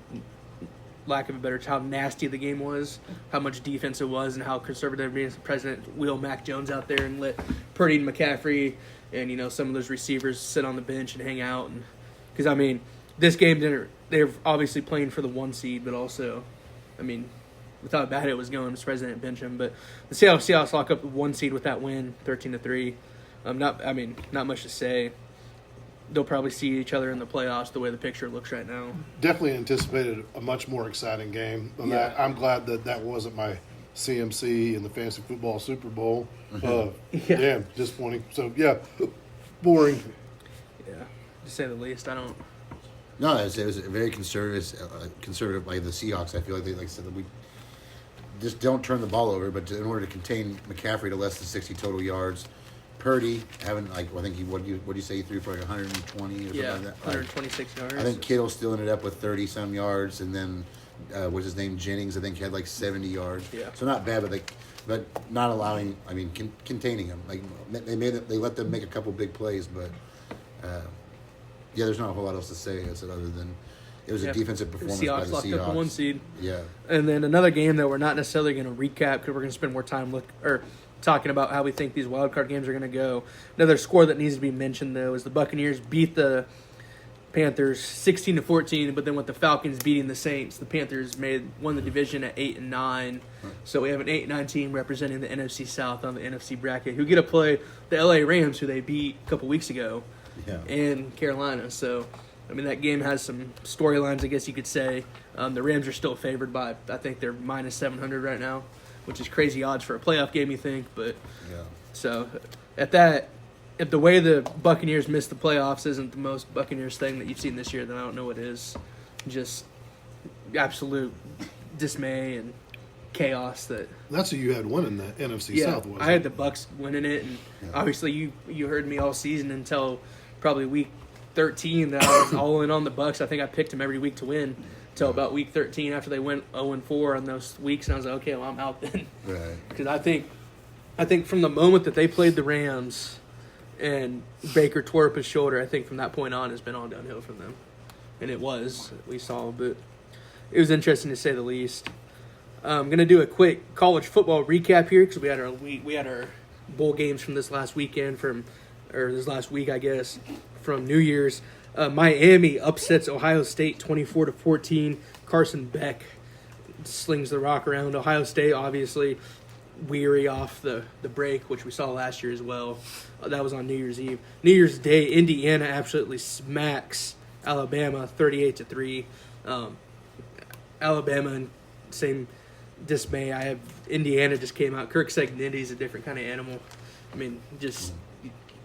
nasty the game was, how much defense it was, and how conservative President Will Mac Jones out there and let Purdy and McCaffrey and some of those receivers sit on the bench and hang out. Because this game they're obviously playing for the 1 seed, but also, with how bad it was going, Mr. President bench him. But the Seattle Seahawks lock up the 1 seed with that win, 13-3. Not much to say. They'll probably see each other in the playoffs the way the picture looks right now. Definitely anticipated a much more exciting game than that. I'm glad that wasn't my CMC in the fantasy football Super Bowl. Yeah, disappointing. So, yeah, boring. Yeah, to say the least. I don't. No, it was a very conservative by the Seahawks. I feel like I said, we just don't turn the ball over, but in order to contain McCaffrey to less than 60 total yards. Purdy having I think what do you say he threw for 120 or something like that? 126 yards. I think Kittle still ended up with 30-some yards, and then what's his name, Jennings, I think had like 70 yards. Yeah. So not bad, but not allowing. Containing them. Like they let them make a couple big plays, but there's not a whole lot else to say other than it was a defensive performance by the Seahawks. Locked up the 1 seed. Yeah. And then another game that we're not necessarily going to recap because we're going to spend more time talking about how we think these wildcard games are going to go. Another score that needs to be mentioned, though, is the Buccaneers beat the Panthers 16-14, but then with the Falcons beating the Saints, the Panthers won the division at 8-9. So we have an 8-9 team representing the NFC South on the NFC bracket who get to play the LA Rams, who they beat a couple weeks ago in Carolina. So I mean, that game has some storylines, I guess you could say. The Rams are still favored by, I think they're minus 700 right now, which is crazy odds for a playoff game, you think. But Yeah. so at that, if the way the Buccaneers missed the playoffs isn't the most Buccaneers thing that you've seen this year, then I don't know what is. Just absolute dismay and chaos that. That's who you had winning the NFC South, wasn't I had the Bucks winning it, and Yeah. obviously you heard me all season until probably week 13 that I was all in on the Bucks. I think I picked them every week to win until about week 13 after they went 0-4 on those weeks, and I was like, okay, well, I'm out then. Right. Because I think from the moment that they played the Rams and Baker tore up his shoulder, I think from that point on has been all downhill from them. And it was, we saw, but it was interesting to say the least. I'm going to do a quick college football recap here because we had our bowl games from this last weekend this last week, I guess, from New Year's. Miami upsets Ohio State 24-14. Carson Beck slings the rock around. Ohio State obviously weary off the break, which we saw last year as well. That was on New Year's Eve. New Year's Day, Indiana absolutely smacks Alabama 38-3. Alabama in same dismay. I have Indiana just came out. Kirk Cignetti a different kind of animal. I mean, just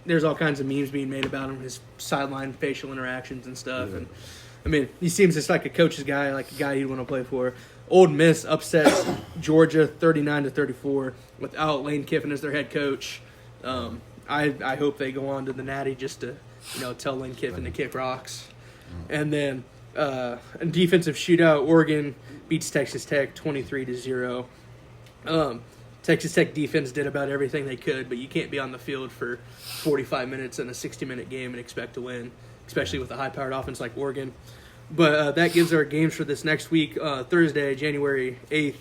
there's all kinds of memes being made about him, his sideline facial interactions and stuff. Yeah. And I mean, he seems just like a coach's guy, like a guy you'd want to play for. Old Miss upsets Georgia 39-34 without Lane Kiffin as their head coach. I hope they go on to the Natty just to tell Lane Kiffin to kick rocks. And then a defensive shootout, Oregon beats Texas Tech 23-0. Texas Tech defense did about everything they could, but you can't be on the field for 45 minutes in a 60-minute game and expect to win, especially with a high-powered offense like Oregon. But that gives our games for this next week. Thursday, January 8th,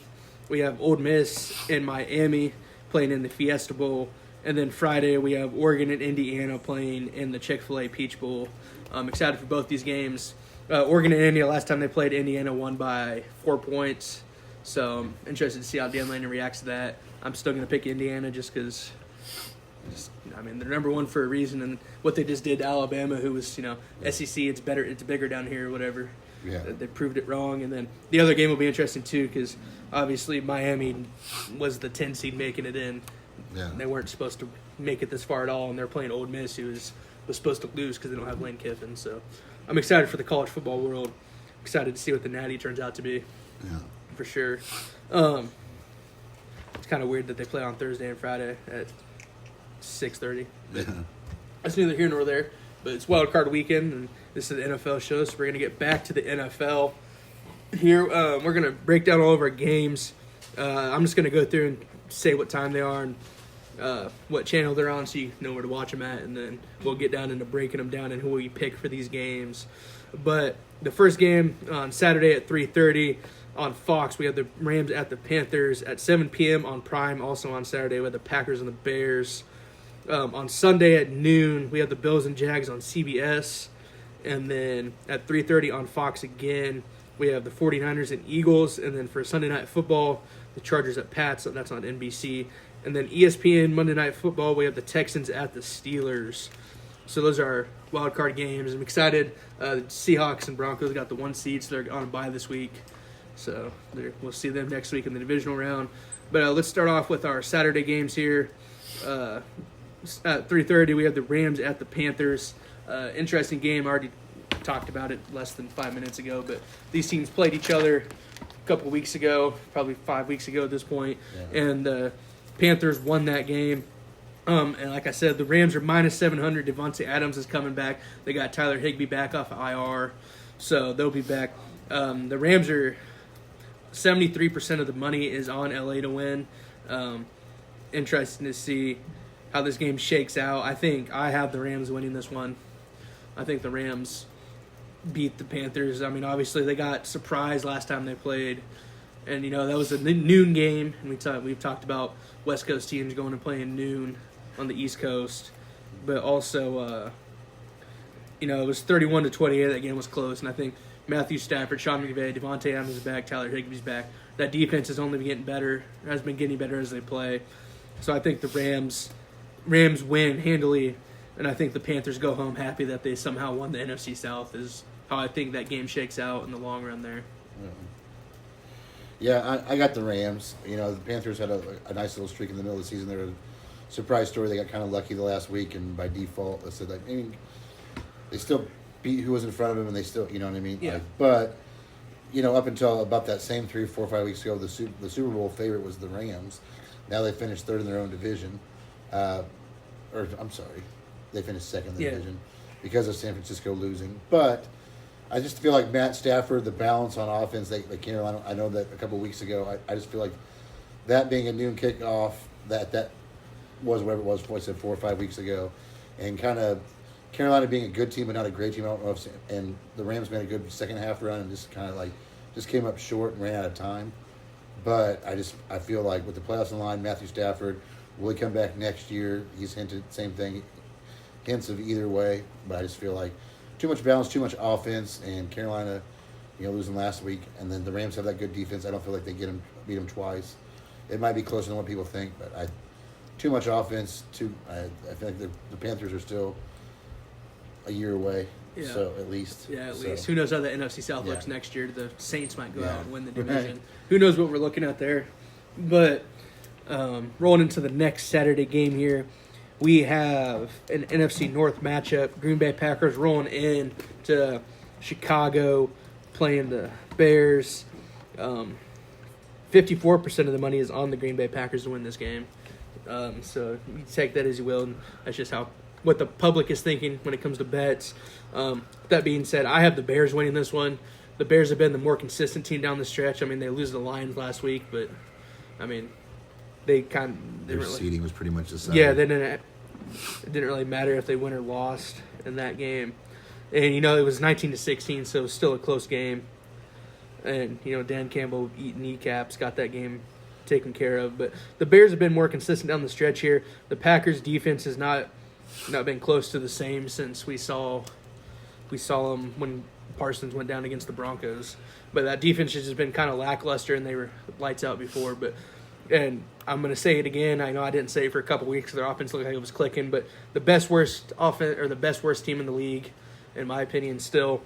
we have Ole Miss and Miami playing in the Fiesta Bowl. And then Friday, we have Oregon and Indiana playing in the Chick-fil-A Peach Bowl. I'm excited for both these games. Oregon and Indiana, last time they played, Indiana won by 4 points. So I'm interested to see how Dan Lanning reacts to that. I'm still going to pick Indiana just because, they're number one for a reason. And what they just did to Alabama, who was, SEC, it's better, it's bigger down here or whatever. Yeah. They proved it wrong. And then the other game will be interesting, too, because obviously Miami was the 10 seed making it in. Yeah. They weren't supposed to make it this far at all, and they're playing Ole Miss, who was supposed to lose because they don't have Lane Kiffin. So I'm excited for the college football world. Excited to see what the Natty turns out to be. Yeah. For sure. It's kind of weird that they play on Thursday and Friday at 6:30. Yeah. That's neither here nor there, but it's Wildcard weekend, and this is the NFL show, so we're going to get back to the NFL. Here, we're going to break down all of our games. I'm just going to go through and say what time they are and what channel they're on so you know where to watch them at, and then we'll get down into breaking them down and who we pick for these games. But the first game on Saturday at 3:30 on Fox, we have the Rams at the Panthers. At 7 p.m. on Prime, also on Saturday, we have the Packers and the Bears. On Sunday at noon, we have the Bills and Jags on CBS. And then at 3:30 on Fox again, we have the 49ers and Eagles. And then for Sunday Night Football, the Chargers at Pats, so that's on NBC. And then ESPN Monday Night Football, we have the Texans at the Steelers. So those are our wild card games. I'm excited. The Seahawks and Broncos got the 1 seed, so they're on a bye this week. So we'll see them next week in the divisional round. But let's start off with our Saturday games here. At 3:30, we have the Rams at the Panthers. Interesting game. I already talked about it less than 5 minutes ago. But these teams played each other a couple weeks ago, probably 5 weeks ago at this point. Yeah. And the Panthers won that game. And like I said, the Rams are minus 700. Devontae Adams is coming back. They got Tyler Higbee back off of IR. So they'll be back. The Rams are 73% of the money is on LA to win. Interesting to see how this game shakes out. I think I have the Rams winning this one. I think the Rams beat the Panthers. I mean, obviously they got surprised last time they played. And, that was a noon game. And we've talked about West Coast teams going and playing noon on the East Coast. But also, it was 31-28. That game was close. And I think Matthew Stafford, Sean McVay, Devontae Adams is back, Tyler Higbee's back. That defense is only getting better, has been getting better as they play. So I think the Rams win handily, and I think the Panthers go home happy that they somehow won the NFC South as I think that game shakes out in the long run there. Yeah, I got the Rams. You know, the Panthers had a nice little streak in the middle of the season. They're a surprise story. They got kind of lucky the last week, and by default, they still beat who was in front of them, and they still, you know what I mean? Yeah. But, you know, up until about that same 3, 4, 5 weeks ago, the Super Bowl favorite was the Rams. Now they finished third in their own division. Or, I'm sorry, they finished second in the division because of San Francisco losing. But I just feel like Matt Stafford, the balance on offense, like Carolina, I know that a couple of weeks ago, I just feel like that being a noon kickoff, that was whatever it was, I said 4 or 5 weeks ago, and kind of Carolina being a good team but not a great team. I don't know if, and the Rams made a good second half run and just kind of like just came up short and ran out of time. But I feel like with the playoffs in line, Matthew Stafford, will he come back next year? He's hinted same thing, hints of either way. But I just feel like too much balance, too much offense, and Carolina, you know, losing last week, and then the Rams have that good defense. I don't feel like they beat them twice. It might be closer than what people think, but too much offense. I feel like the Panthers are still a year away. Yeah. So at least. Yeah, at least. Who knows how the NFC South looks Yeah. next year? The Saints might go Yeah. out and win the division. Who knows what we're looking at there? But rolling into the next Saturday game here, we have an NFC North matchup. Green Bay Packers rolling in to Chicago, playing the Bears. 54% of the money is on the Green Bay Packers to win this game. So you take that as you will. And that's just what the public is thinking when it comes to bets. That being said, I have the Bears winning this one. The Bears have been the more consistent team down the stretch. I mean, they lose to the Lions last week, but I mean, they kind of Their seeding was pretty much the same. Yeah, it didn't really matter if they won or lost in that game. And you know, it was 19-16, so it was still a close game. And you know, Dan Campbell eating kneecaps, got that game taken care of. But the Bears have been more consistent down the stretch here. The Packers' defense has not been close to the same since we saw them when Parsons went down against the Broncos. But that defense has just been kind of lackluster, and they were lights out before. And I'm going to say it again. I know I didn't say it for a couple weeks. Their offense looked like it was clicking, but the best worst team in the league, in my opinion, still.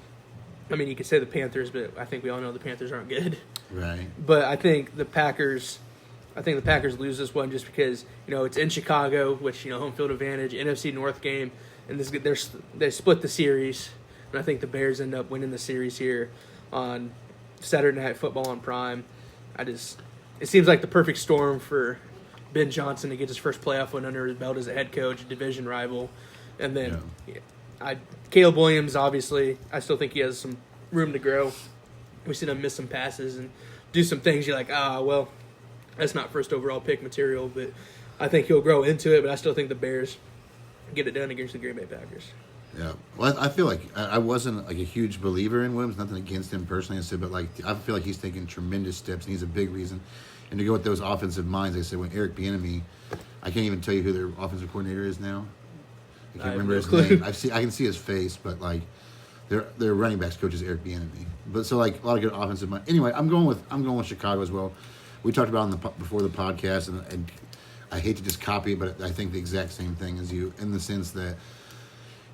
I mean, you could say the Panthers, but I think we all know the Panthers aren't good. Right. But I think the Packers lose this one just because, you know, it's in Chicago, which, you know, home field advantage, NFC North game, and they split the series. And I think the Bears end up winning the series here on Saturday Night Football on Prime. It seems like the perfect storm for Ben Johnson to get his first playoff win under his belt as a head coach, a division rival. And then Caleb Williams, obviously, I still think he has some room to grow. We've seen him miss some passes and do some things you're like, well, that's not first overall pick material, but I think he'll grow into it. But I still think the Bears get it done against the Green Bay Packers. Yeah, well, I feel like I wasn't like a huge believer in Williams. Nothing against him personally, but like I feel like he's taking tremendous steps, and he's a big reason. And to go with those offensive minds, they said when Eric Bieniemy, I can't even tell you who their offensive coordinator is now. I can't remember his name. I can see his face, but like their running backs coach is Eric Bieniemy. But so like a lot of good offensive mind. Anyway, I'm going with Chicago as well. We talked about it before the podcast, and I hate to just copy it, but I think the exact same thing as you in the sense that.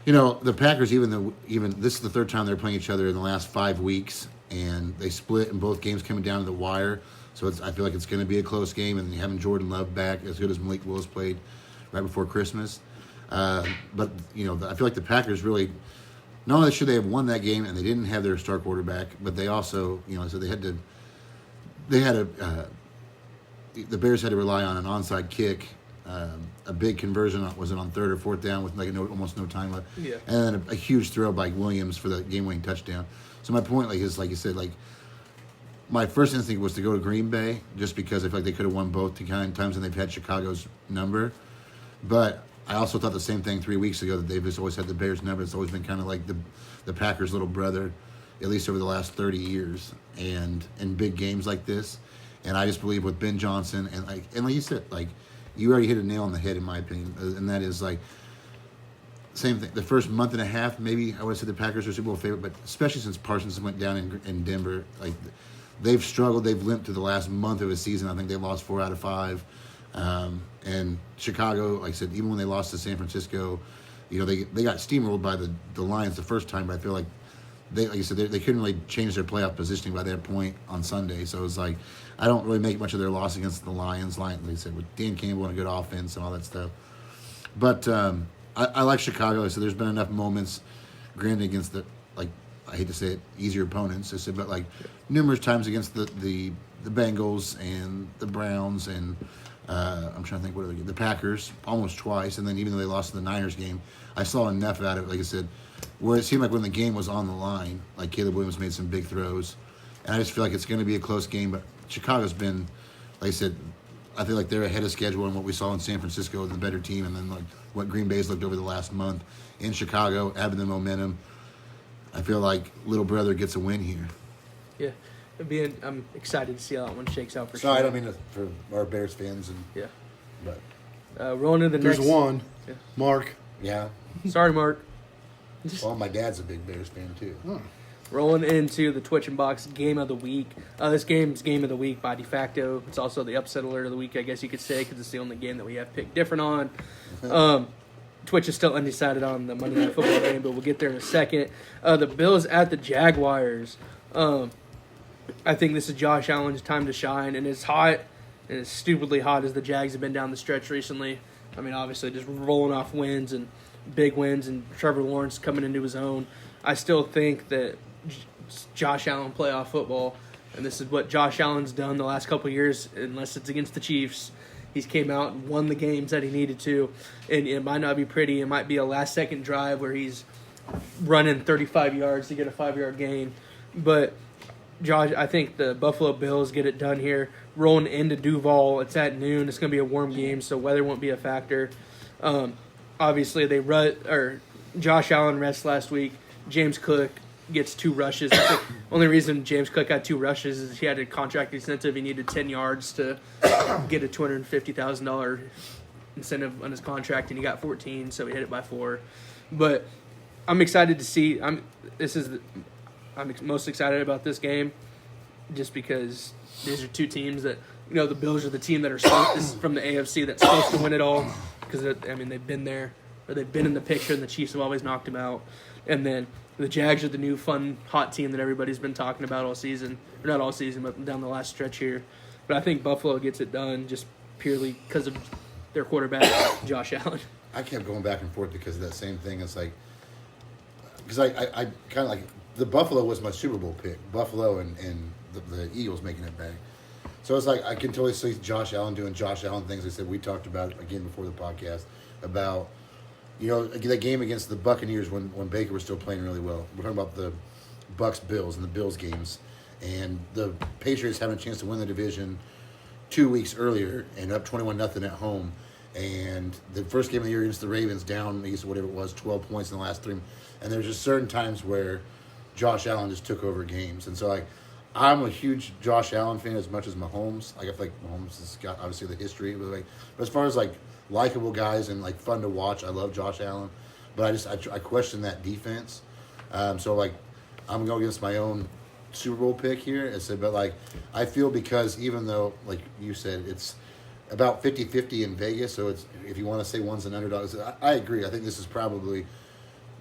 You know, the Packers, even this is the third time they're playing each other in the last 5 weeks, and they split in both games coming down to the wire. So I feel like it's going to be a close game, and having Jordan Love back as good as Malik Willis played right before Christmas. But, you know, I feel like the Packers really, not only should they have won that game, and they didn't have their star quarterback, but they also, you know, so the Bears had to rely on an onside kick. A big conversion, was it on third or fourth down with like almost no time left? Yeah. And then a huge throw by Williams for the game-winning touchdown. So my point, is like you said, like my first instinct was to go to Green Bay just because I feel like they could have won both times and they've had Chicago's number. But I also thought the same thing 3 weeks ago that they've just always had the Bears' number. It's always been kind of like the Packers' little brother, at least over the last 30 years, and in big games like this. And I just believe with Ben Johnson and like you said, like. You already hit a nail on the head, in my opinion, and that is like same thing. The first month and a half, maybe I would have said the Packers are Super Bowl favorite, but especially since Parsons went down in Denver, like they've struggled. They've limped to the last month of his season. I think they lost 4 out of 5. And Chicago, like I said, even when they lost to San Francisco, you know they got steamrolled by the Lions the first time, but I feel like they, like I said, they couldn't really change their playoff positioning by that point on Sunday. So it was like, I don't really make much of their loss against the Lions. Like I said, with Dan Campbell and a good offense and all that stuff. But I like Chicago. Like I said, there's been enough moments, granted against the, like, I hate to say it, easier opponents. I said, but like numerous times against the Bengals and the Browns and I'm trying to think what are the Packers almost twice, and then even though they lost in the Niners game, I saw enough out of it. Like I said, where it seemed like when the game was on the line, like Caleb Williams made some big throws, and I just feel like it's going to be a close game. But Chicago's been, like I said, I feel like they're ahead of schedule in what we saw in San Francisco, the better team, and then like what Green Bay's looked over the last month in Chicago, having the momentum. I feel like little brother gets a win here. Yeah, I'm excited to see how that one shakes out for sure. Sorry, I don't mean for our Bears fans and Yeah. but Rolling to the There's next. one. Yeah. Mark. yeah. Sorry, Mark. Well, my dad's a big Bears fan too. Rolling into the Twitch and Box game of the week. This game's game of the week by de facto. It's also the upset alert of the week, I guess you could say, because it's the only game that we have picked different on. Twitch is still undecided on the Monday Night Football game, but we'll get there in a second. The Bills at the Jaguars. I think this is Josh Allen's time to shine, and it's hot, and it's stupidly hot as the Jags have been down the stretch recently. I mean, obviously, just rolling off wins and big wins, and Trevor Lawrence coming into his own. I still think that Josh Allen playoff football, and this is what Josh Allen's done the last couple of years, unless it's against the Chiefs. He's came out and won the games that he needed to, and it might not be pretty. It might be a last-second drive where he's running 35 yards to get a 5-yard gain. But, Josh, I think the Buffalo Bills get it done here. Rolling into Duval, it's at noon. It's going to be a warm game, so weather won't be a factor. Obviously, Josh Allen rests last week. James Cook gets 2 rushes. I think the only reason James Cook had 2 rushes is he had a contract incentive. He needed 10 yards to get a $250,000 incentive on his contract, and he got 14, so he hit it by 4. But I'm excited to see. I'm most excited about this game just because these are 2 teams that, the Bills are the team that are from the AFC that's supposed to win it all because, they've been there, or they've been in the picture, and the Chiefs have always knocked them out. And then the Jags are the new fun, hot team that everybody's been talking about all season. Or not all season, but down the last stretch here. But I think Buffalo gets it done just purely because of their quarterback, Josh Allen. I kept going back and forth because of that same thing. It's like, because I kind of like, the Buffalo was my Super Bowl pick. Buffalo and the Eagles making it back. So it's like, I can totally see Josh Allen doing Josh Allen things. I said, we talked about, again, before the podcast, about, that game against the Buccaneers when Baker was still playing really well. We're talking about the Bucs-Bills and the Bills games. And the Patriots having a chance to win the division 2 weeks earlier and up 21-0 at home. And the first game of the year against the Ravens down, whatever it was, 12 points in the last 3. And there's just certain times where Josh Allen just took over games. And so, I'm a huge Josh Allen fan as much as Mahomes. I feel like Mahomes has got, obviously, the history. But as far as, likable guys and, fun to watch, I love Josh Allen. But I question that defense. So, I'm going against my own Super Bowl pick here. But I feel because even though, like you said, it's about 50-50 in Vegas, so it's, if you want to say one's an underdog, I agree. I think this is probably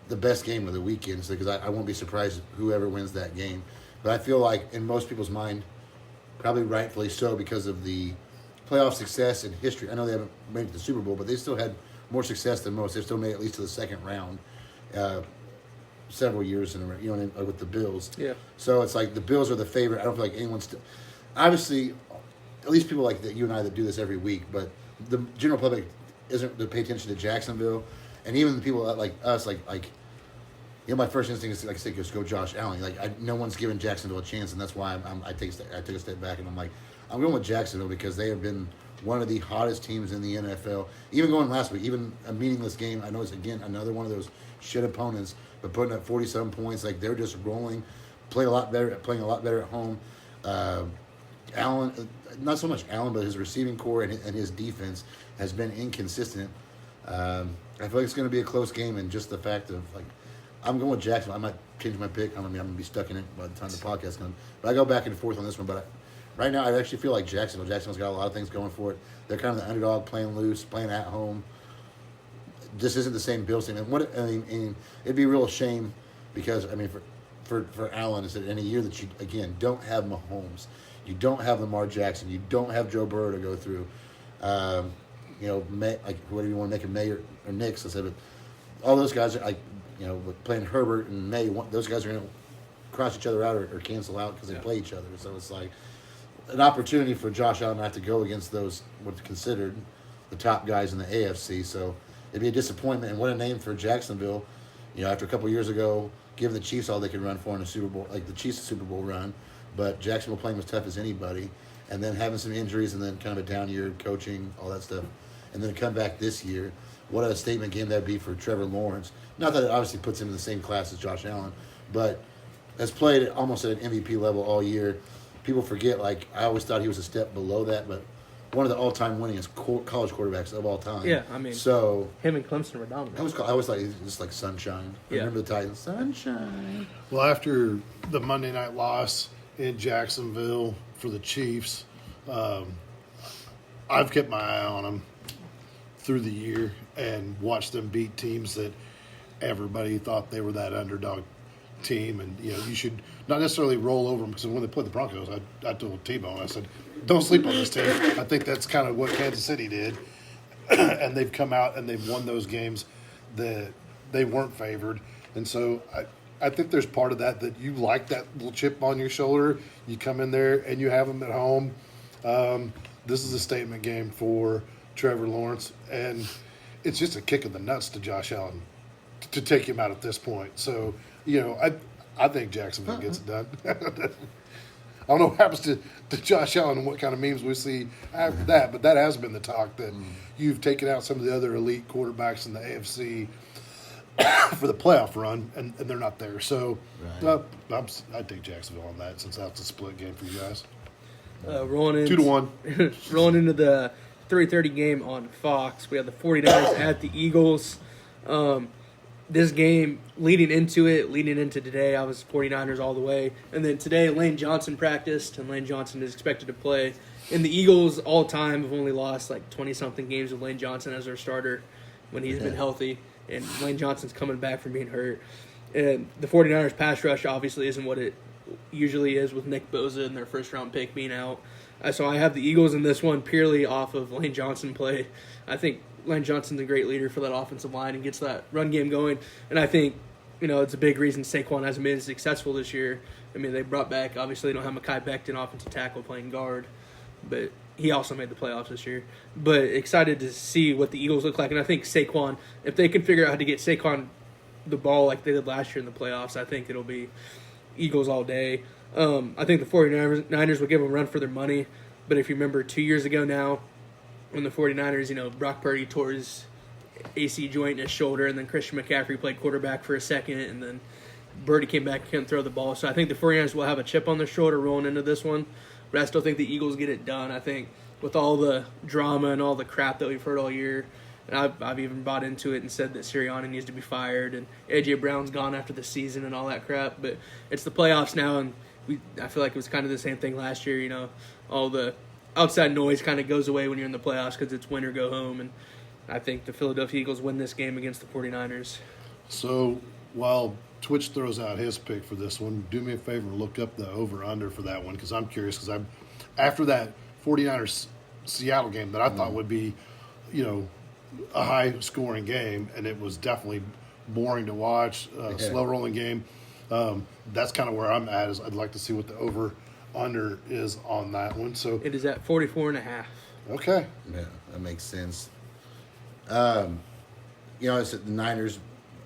the best game of the weekend because I won't be surprised whoever wins that game. But I feel like in most people's mind, probably rightfully so because of the playoff success and history. I know they haven't made it to the Super Bowl, but they still had more success than most. They've still made it at least to the second round several years in a row, with the Bills. Yeah. So it's like the Bills are the favorite. I don't feel like anyone's still. Obviously, at least people like that, you and I that do this every week, but the general public isn't to pay attention to Jacksonville, and even the people like us, my first instinct is say just go Josh Allen. No one's given Jacksonville a chance, and that's why I take a step back and I'm going with Jacksonville because they have been one of the hottest teams in the NFL. Even going last week, even a meaningless game. I know it's again another one of those shit opponents, but putting up 47 points, they're just rolling, playing a lot better at home. Allen, not so much Allen, but his receiving core and his defense has been inconsistent. I feel like it's going to be a close game, and just the fact of I'm going with Jacksonville. I might change my pick. I'm going to be stuck in it by the time the podcast comes. But I go back and forth on this one. But right now, I actually feel like Jacksonville. Jacksonville's got a lot of things going for it. They're kind of the underdog, playing loose, playing at home. This isn't the same Bills team. And it'd be a real shame because for Allen is that in a year that you again don't have Mahomes, you don't have Lamar Jackson, you don't have Joe Burrow to go through. Like whatever you want to make him May or Knicks, I said, but all those guys are like, with playing Herbert and May, those guys are going to cross each other out or cancel out because they play each other. So it's like an opportunity for Josh Allen not to go against those what's considered the top guys in the AFC. So it'd be a disappointment. And what a name for Jacksonville. After a couple of years ago, giving the Chiefs all they could run for in the Super Bowl, like the Chiefs' Super Bowl run, but Jacksonville playing as tough as anybody, and then having some injuries and then kind of a down year coaching, all that stuff, and then come back this year. What a statement game that'd be for Trevor Lawrence. Not that it obviously puts him in the same class as Josh Allen, but has played almost at an MVP level all year. People forget, like, I always thought he was a step below that, but one of the all-time winningest college quarterbacks of all time. Yeah, I mean, so him and Clemson were dominant. I always thought he was just like sunshine. Yeah. Remember the Titans? Sunshine. Well, after the Monday night loss in Jacksonville for the Chiefs, I've kept my eye on them through the year and watched them beat teams that everybody thought they were that underdog team. And, you should not necessarily roll over them because when they played the Broncos, I told T-Bone, I said, don't sleep on this team. I think that's kind of what Kansas City did. And they've come out and they've won those games that they weren't favored. And so I think there's part of that you like that little chip on your shoulder. You come in there and you have them at home. This is a statement game for Trevor Lawrence. And it's just a kick in the nuts to Josh Allen to take him out at this point. So, I think Jacksonville gets it done. I don't know what happens to Josh Allen and what kind of memes we see after that, but that has been the talk that you've taken out some of the other elite quarterbacks in the AFC for the playoff run, and they're not there. So Right. I'd take Jacksonville on that since that's a split game for you guys. Rolling in 2-1. rolling into the 3:30 game on Fox, we have the 49ers at the Eagles. This game, leading into today, I was 49ers all the way. And then today, Lane Johnson practiced, and Lane Johnson is expected to play. And the Eagles, all time, have only lost like 20-something games with Lane Johnson as their starter when he's been healthy. And Lane Johnson's coming back from being hurt. And the 49ers pass rush obviously isn't what it usually is with Nick Bosa and their first-round pick being out. So I have the Eagles in this one purely off of Lane Johnson play. I think Lane Johnson's a great leader for that offensive line and gets that run game going. And I think, it's a big reason Saquon hasn't been as successful this year. I mean, they brought back, obviously, they don't have Mekhi Becton, offensive tackle, playing guard. But he also made the playoffs this year. But excited to see what the Eagles look like. And I think Saquon, if they can figure out how to get Saquon the ball like they did last year in the playoffs, I think it'll be Eagles all day. I think the 49ers will give them a run for their money. But if you remember 2 years ago now, when the 49ers, Brock Purdy tore his AC joint in his shoulder, and then Christian McCaffrey played quarterback for a second, and then Purdy came back and couldn't throw the ball. So I think the 49ers will have a chip on their shoulder rolling into this one. But I still think the Eagles get it done. I think with all the drama and all the crap that we've heard all year, and I've even bought into it and said that Sirianni needs to be fired, and A.J. Brown's gone after the season and all that crap. But it's the playoffs now, and I feel like it was kind of the same thing last year. All the outside noise kind of goes away when you're in the playoffs because it's win or go home. And I think the Philadelphia Eagles win this game against the 49ers. So while Twitch throws out his pick for this one, do me a favor and look up the over-under for that one because I'm curious because after that 49ers Seattle game that I thought would be, a high-scoring game, and it was definitely boring to watch, slow-rolling game. That's kind of where I'm at. Is I'd like to see what the over/under is on that one. So It is at 44.5. okay, Yeah, that makes sense. It's the Niners,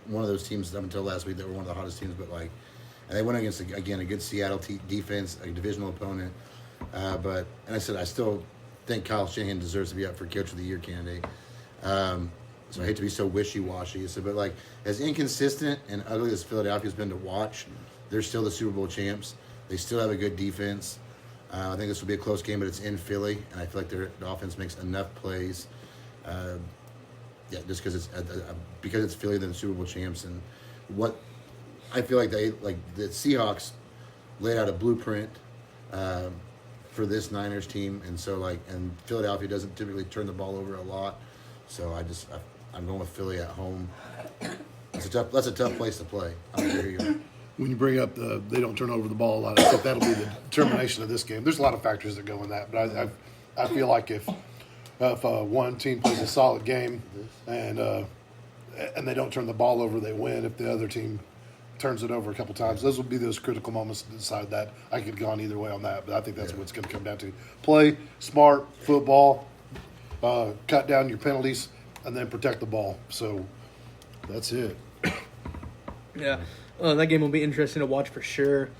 one of those teams up until last week that were one of the hottest teams, but and they went against a good Seattle defense, a divisional opponent. And I still think Kyle Shanahan deserves to be up for Coach of the Year candidate. So I hate to be so wishy-washy. But as inconsistent and ugly as Philadelphia's been to watch, they're still the Super Bowl champs. They still have a good defense. I think this will be a close game, but it's in Philly, and I feel like the offense makes enough plays. Just because it's Philly, they're the Super Bowl champs, and what I feel like the Seahawks laid out a blueprint for this Niners team, and and Philadelphia doesn't typically turn the ball over a lot, so I'm going with Philly at home. That's a tough place to play. I'm sure you. when you bring up they don't turn over the ball a lot, I think that'll be the determination of this game. There's a lot of factors that go in that, but I feel like if one team plays a solid game and they don't turn the ball over, they win. If the other team turns it over a couple times, those will be those critical moments to decide that. I could have gone either way on that, but I think that's what it's going to come down to. Play smart football, cut down your penalties, and then protect the ball. So that's it. Yeah, that game will be interesting to watch for sure.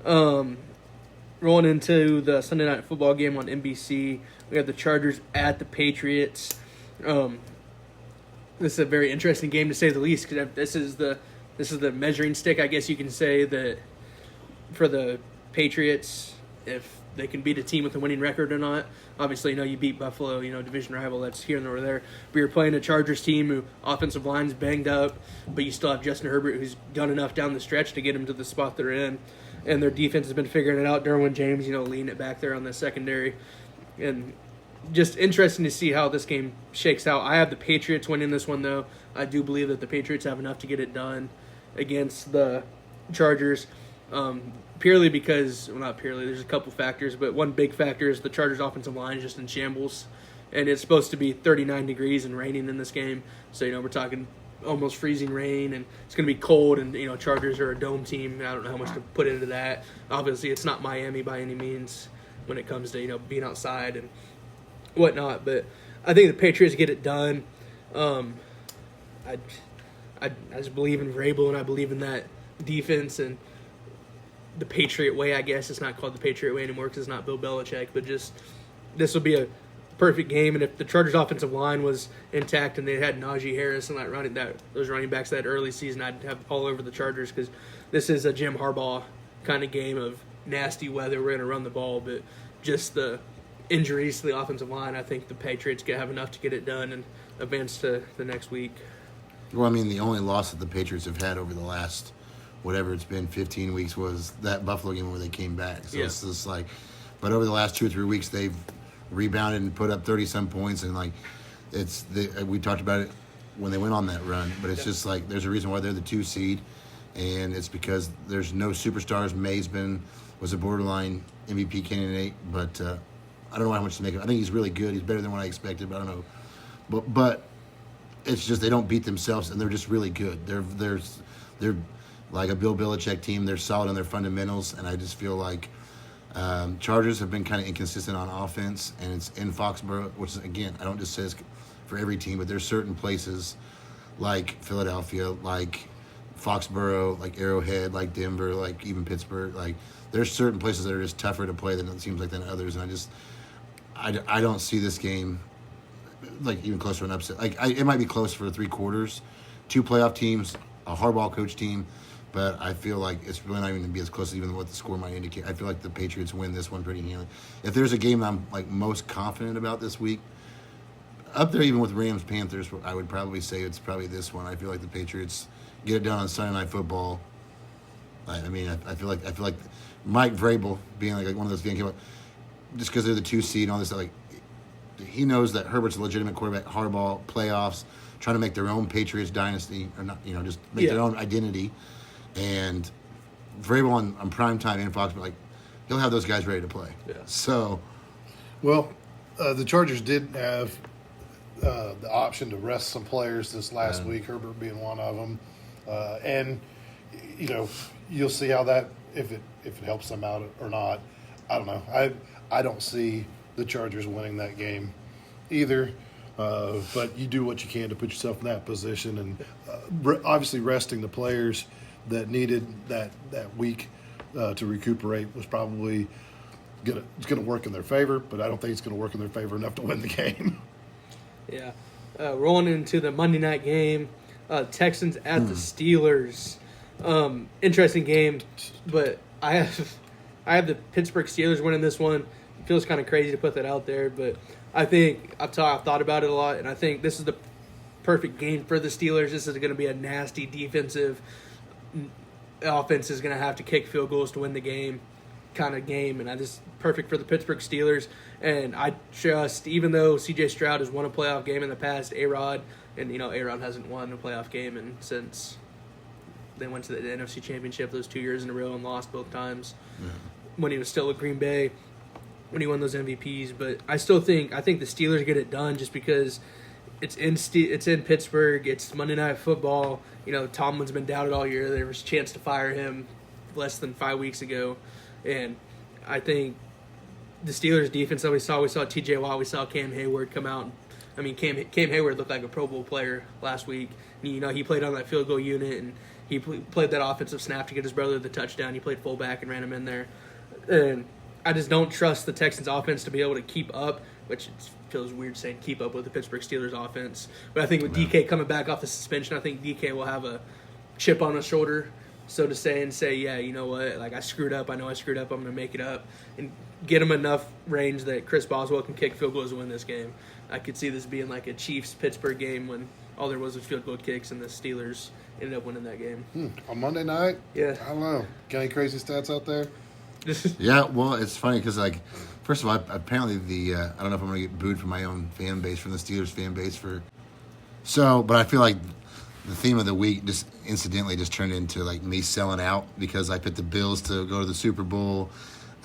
Rolling into the Sunday Night Football game on NBC, we have the Chargers at the Patriots. This is a very interesting game to say the least, because this is the measuring stick, I guess you can say, that for the Patriots, if they can beat a team with a winning record or not. Obviously, you beat Buffalo, division rival, that's here and over there. But you're playing a Chargers team who offensive line's banged up, but you still have Justin Herbert, who's done enough down the stretch to get them to the spot they're in. And their defense has been figuring it out. Derwin James, leading it back there on the secondary. And just interesting to see how this game shakes out. I have the Patriots winning this one, though. I do believe that the Patriots have enough to get it done against the Chargers. Purely because, well, not purely, there's a couple factors, but one big factor is the Chargers' offensive line is just in shambles. And it's supposed to be 39 degrees and raining in this game. So, we're talking almost freezing rain, and it's going to be cold, and, Chargers are a dome team. I don't know how much to put into that. Obviously, it's not Miami by any means when it comes to, being outside and whatnot. But I think the Patriots get it done. I just believe in Vrabel, and I believe in that defense and the Patriot way, I guess. It's not called the Patriot way anymore because it's not Bill Belichick, but just this will be a perfect game. And if the Chargers' offensive line was intact and they had Najee Harris and those running backs that early season, I'd have all over the Chargers, because this is a Jim Harbaugh kind of game of nasty weather. We're going to run the ball, but just the injuries to the offensive line, I think the Patriots have enough to get it done and advance to the next week. Well, the only loss that the Patriots have had over the last, whatever it's been, 15 weeks, was that Buffalo game where they came back. So It's just but over the last 2 or 3 weeks, they've rebounded and put up 30-some points. And, we talked about it when they went on that run. But it's just there's a reason why they're the 2 seed. And it's because there's no superstars. May's was a borderline MVP candidate. But I don't know how much to make of it. I think he's really good. He's better than what I expected. But I don't know. But it's just they don't beat themselves, and they're just really good. They're like a Bill Belichick team. They're solid in their fundamentals, and I just feel like Chargers have been kind of inconsistent on offense, and it's in Foxborough, which is, again, I don't just say it's for every team, but there's certain places like Philadelphia, like Foxborough, like Arrowhead, like Denver, like even Pittsburgh. There's certain places that are just tougher to play than it seems like than others, and I don't see this game even close to an upset. It might be close for 3 quarters. 2 playoff teams, a Harbaugh coach team, but I feel like it's really not even going to be as close as even what the score might indicate. I feel like the Patriots win this one pretty handily. If there's a game I'm most confident about this week, up there even with Rams Panthers, I would probably say it's probably this one. I feel like the Patriots get it done on Sunday Night Football. I feel like Mike Vrabel being one of those games, just because they're the 2 seed and all this, he knows that Herbert's a legitimate quarterback. Harbaugh, playoffs, trying to make their own Patriots dynasty, or not, just make their own identity. And Vrabel on prime time in Fox, but he'll have those guys ready to play. Yeah. So, well, the Chargers did have the option to rest some players this last week, Herbert being one of them, and you'll see how that if it helps them out or not. I don't know. I don't see the Chargers winning that game either. But you do what you can to put yourself in that position, and obviously resting the players that needed that week to recuperate was probably gonna work in their favor. But I don't think it's gonna work in their favor enough to win the game. Yeah, rolling into the Monday night game, Texans at the Steelers. Interesting game, but I have the Pittsburgh Steelers winning this one. It feels kind of crazy to put that out there, but I think I've thought about it a lot, and I think this is the perfect game for the Steelers. This is going to be a nasty defensive. Offense is going to have to kick field goals to win the game kind of game, and perfect for the Pittsburgh Steelers. And I trust, even though C.J. Stroud has won a playoff game in the past, A-Rod, and A-Rod hasn't won a playoff game since They went to the NFC Championship those 2 years in a row and lost both times. When he was still with Green Bay, when he won those MVPs. But I think the Steelers get it done just because it's in Pittsburgh. It's Monday Night Football. Tomlin's been doubted all year. There was a chance to fire him less than 5 weeks ago, and I think the Steelers defense that we saw T.J. Watt, we saw Cam Hayward come out. I mean, Cam Hayward looked like a Pro Bowl player last week. He played on that field goal unit, and he played that offensive snap to get his brother the touchdown. He played fullback and ran him in there. And I just don't trust the Texans offense to be able to keep up, which feels weird saying keep up with the Pittsburgh Steelers offense. But I think with DK coming back off the suspension, I think DK will have a chip on his shoulder, so to say, and say, yeah, you know what, like I screwed up. I know I screwed up. I'm going to make it up and get him enough range that Chris Boswell can kick field goals to win this game. I could see this being like a Chiefs-Pittsburgh game when all there was field goal kicks and the Steelers ended up winning that game. On Monday night? Yeah. I don't know. Got any crazy stats out there? Yeah, well, it's funny because, first of all, apparently I don't know if I'm going to get booed from my own fan base, from the Steelers fan base but I feel like the theme of the week just incidentally just turned into, me selling out because I picked the Bills to go to the Super Bowl.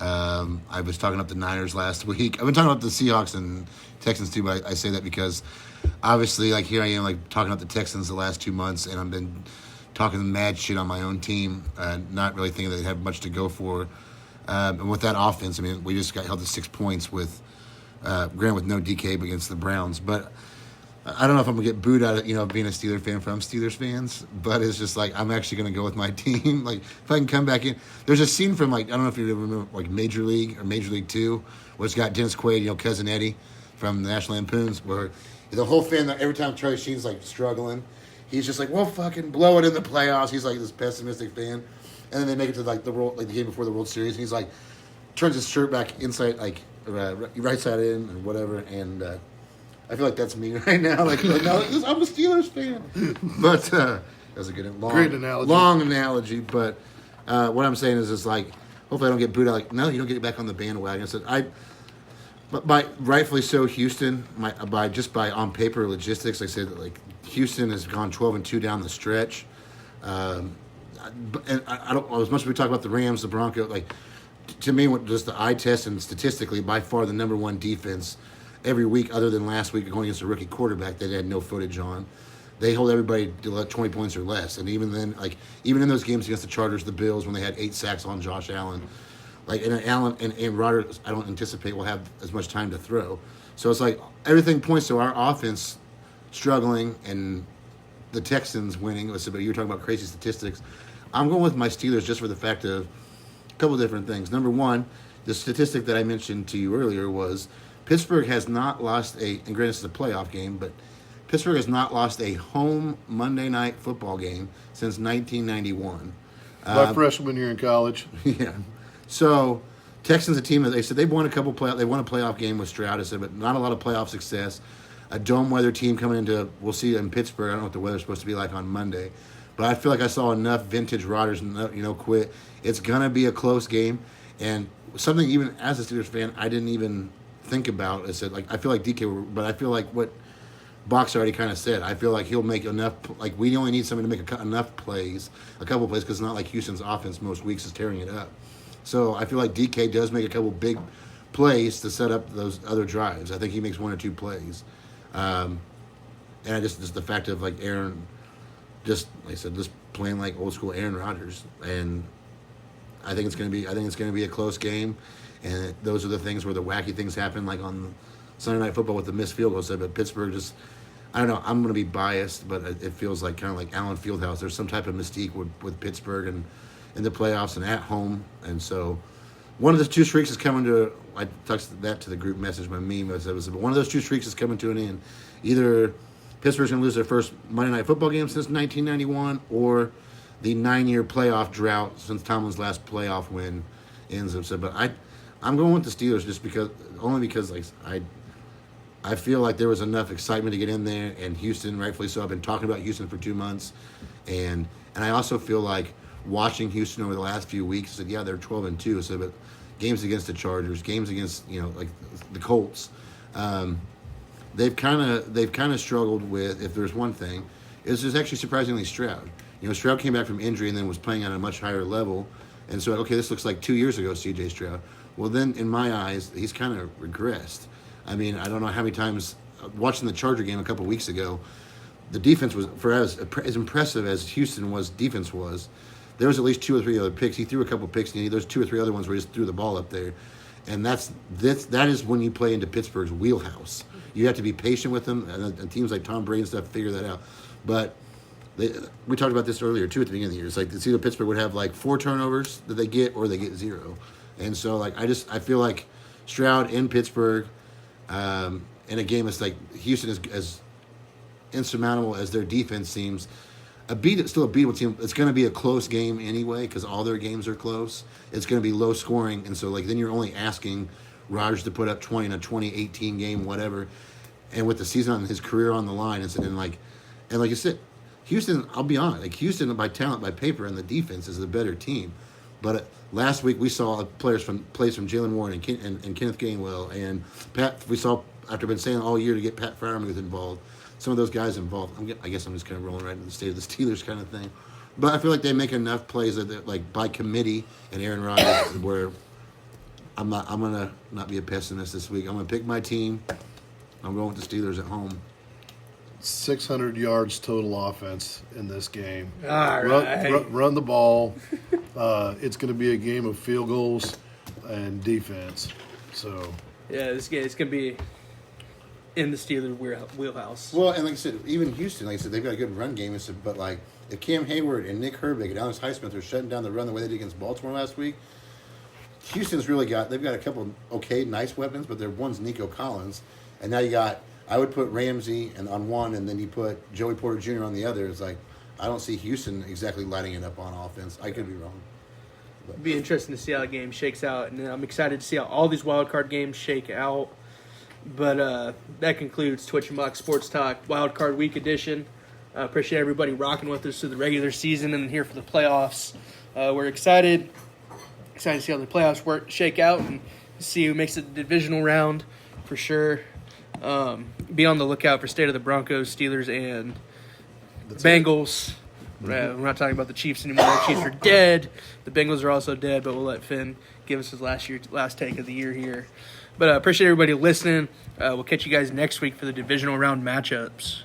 I was talking up the Niners last week. I've been talking about the Seahawks and Texans too, but I say that because obviously, here I am, talking about the Texans the last 2 months, and I've been talking mad shit on my own team, not really thinking that they have much to go for. And with that offense, I mean, we just got held to 6 points with no DK against the Browns. But I don't know if I'm going to get booed out of, being a Steelers fan from Steelers fans. But it's just I'm actually going to go with my team. If I can come back in. There's a scene from, I don't know if you remember, Major League or Major League 2, where it's got Dennis Quaid, Cousin Eddie from the National Lampoons, where the whole fan, every time Charlie Sheen's, struggling, he's just we'll fucking blow it in the playoffs. He's this pessimistic fan. And then they make it to the game before the World Series, and he's turns his shirt back inside, right side in or whatever. And I feel like that's me right now. No, I'm a Steelers fan. But that was a great analogy. Long analogy. But what I'm saying is, hopefully I don't get booed out. No, you don't get back on the bandwagon. So but by rightfully so, Houston. By on paper logistics, I said that Houston has gone 12-2 down the stretch. And I don't. As much as we talk about the Rams, the Broncos, to me, just the eye test and statistically, by far the number one defense every week, other than last week going against a rookie quarterback that they had no footage on. They hold everybody to 20 points or less, and even then, even in those games against the Chargers, the Bills, when they had 8 sacks on Josh Allen, and Allen and Rodgers, I don't anticipate will have as much time to throw. So it's everything points to our offense struggling and the Texans winning. But you were talking about crazy statistics. I'm going with my Steelers just for the fact of a couple of different things. Number one, the statistic that I mentioned to you earlier was Pittsburgh has not lost and granted it's a playoff game, but Pittsburgh has not lost a home Monday Night Football game since 1991. My freshman year in college. Yeah. So Texans, a team that they said they won a playoff game with Stroud, I said, but not a lot of playoff success. A dome weather team coming into, we'll see in Pittsburgh. I don't know what the weather's supposed to be like on Monday. But I feel like I saw enough vintage Rodgers, quit. It's going to be a close game. And something even as a Steelers fan, I didn't even think about. I said, I feel like DK, but I feel like what Box already kind of said. I feel like he'll make enough, we only need somebody to make enough plays, a couple plays, because it's not like Houston's offense most weeks is tearing it up. So I feel like DK does make a couple big plays to set up those other drives. I think he makes 1 or 2 plays. And I just the fact of Aaron, just playing old school Aaron Rodgers, and I think it's going to be a close game, and those are the things where the wacky things happen, on Sunday Night Football with the missed field goal. But Pittsburgh just, I don't know. I'm going to be biased, but it feels kind of like Allen Fieldhouse. There's some type of mystique with Pittsburgh and in the playoffs and at home, and so one of the 2 streaks is coming to. I texted that to the group message, my meme. But one of those 2 streaks is coming to an end. Either Pittsburgh's going to lose their first Monday Night Football game since 1991, or the 9-year playoff drought since Tomlin's last playoff win ends. But I'm going with the Steelers just because I feel like there was enough excitement to get in there, and Houston, rightfully so. I've been talking about Houston for 2 months, and I also feel like watching Houston over the last few weeks, said, yeah, they're 12-2. So, but games against the Chargers, games against the Colts, they've kind of struggled with. If there's one thing, it's just actually surprisingly Stroud. Stroud came back from injury and then was playing at a much higher level. And so, okay, this looks like 2 years ago, C.J. Stroud. Well, then, in my eyes, he's kind of regressed. I mean, I don't know how many times, watching the Charger game a couple weeks ago, the defense was, for as impressive as Houston was, defense was, there was at least 2 or 3 other picks. He threw a couple picks, and there's 2 or 3 other ones where he just threw the ball up there. And that is when you play into Pittsburgh's wheelhouse. You have to be patient with them, and teams like Tom Brady and stuff figure that out. But we talked about this earlier, too, at the beginning of the year. It's like it's either Pittsburgh would have, 4 turnovers that they get or they get 0. And so, I feel like Stroud in Pittsburgh in a game that's like Houston is as insurmountable as their defense seems. Still a beatable team. It's going to be a close game anyway because all their games are close. It's going to be low scoring, and so then you're only asking Rodgers to put up 20 in a 2018 game, whatever. And with the season on his career on the line, and like you said, Houston. I'll be honest, Houston by talent, by paper, and the defense is the better team. But last week we saw plays from Jalen Warren and Kenneth Gainwell and Pat. We saw after been saying all year to get Pat Freiermuth involved. Some of those guys involved. I guess I'm just kind of rolling right into the state of the Steelers kind of thing. But I feel like they make enough plays that by committee and Aaron Rodgers where I'm gonna not be a pessimist this week. I'm gonna pick my team. I'm going with the Steelers at home. 600 yards total offense in this game. All right. Run the ball. It's going to be a game of field goals and defense. So yeah, this game is going to be in the Steelers' wheelhouse. Well, and like I said, even Houston, they've got a good run game. But if Cam Hayward and Nick Herbig and Alex Highsmith are shutting down the run the way they did against Baltimore last week, Houston's they've got a couple nice weapons, but one's Nico Collins, and now you got. I would put Ramsey on one, and then you put Joey Porter Jr. on the other. It's I don't see Houston exactly lighting it up on offense. I could be wrong. It'd be interesting to see how the game shakes out, and I'm excited to see how all these wildcard games shake out. But that concludes Twitch and Mock Sports Talk Wildcard Week Edition. Appreciate everybody rocking with us through the regular season and here for the playoffs. We're excited to see how the playoffs shake out and see who makes it the divisional round for sure. Be on the lookout for State of the Broncos, Steelers, and Bengals. We're not talking about the Chiefs anymore. The Chiefs are dead. The Bengals are also dead, but we'll let Finn give us his last take of the year here. But appreciate everybody listening. We'll catch you guys next week for the divisional round matchups.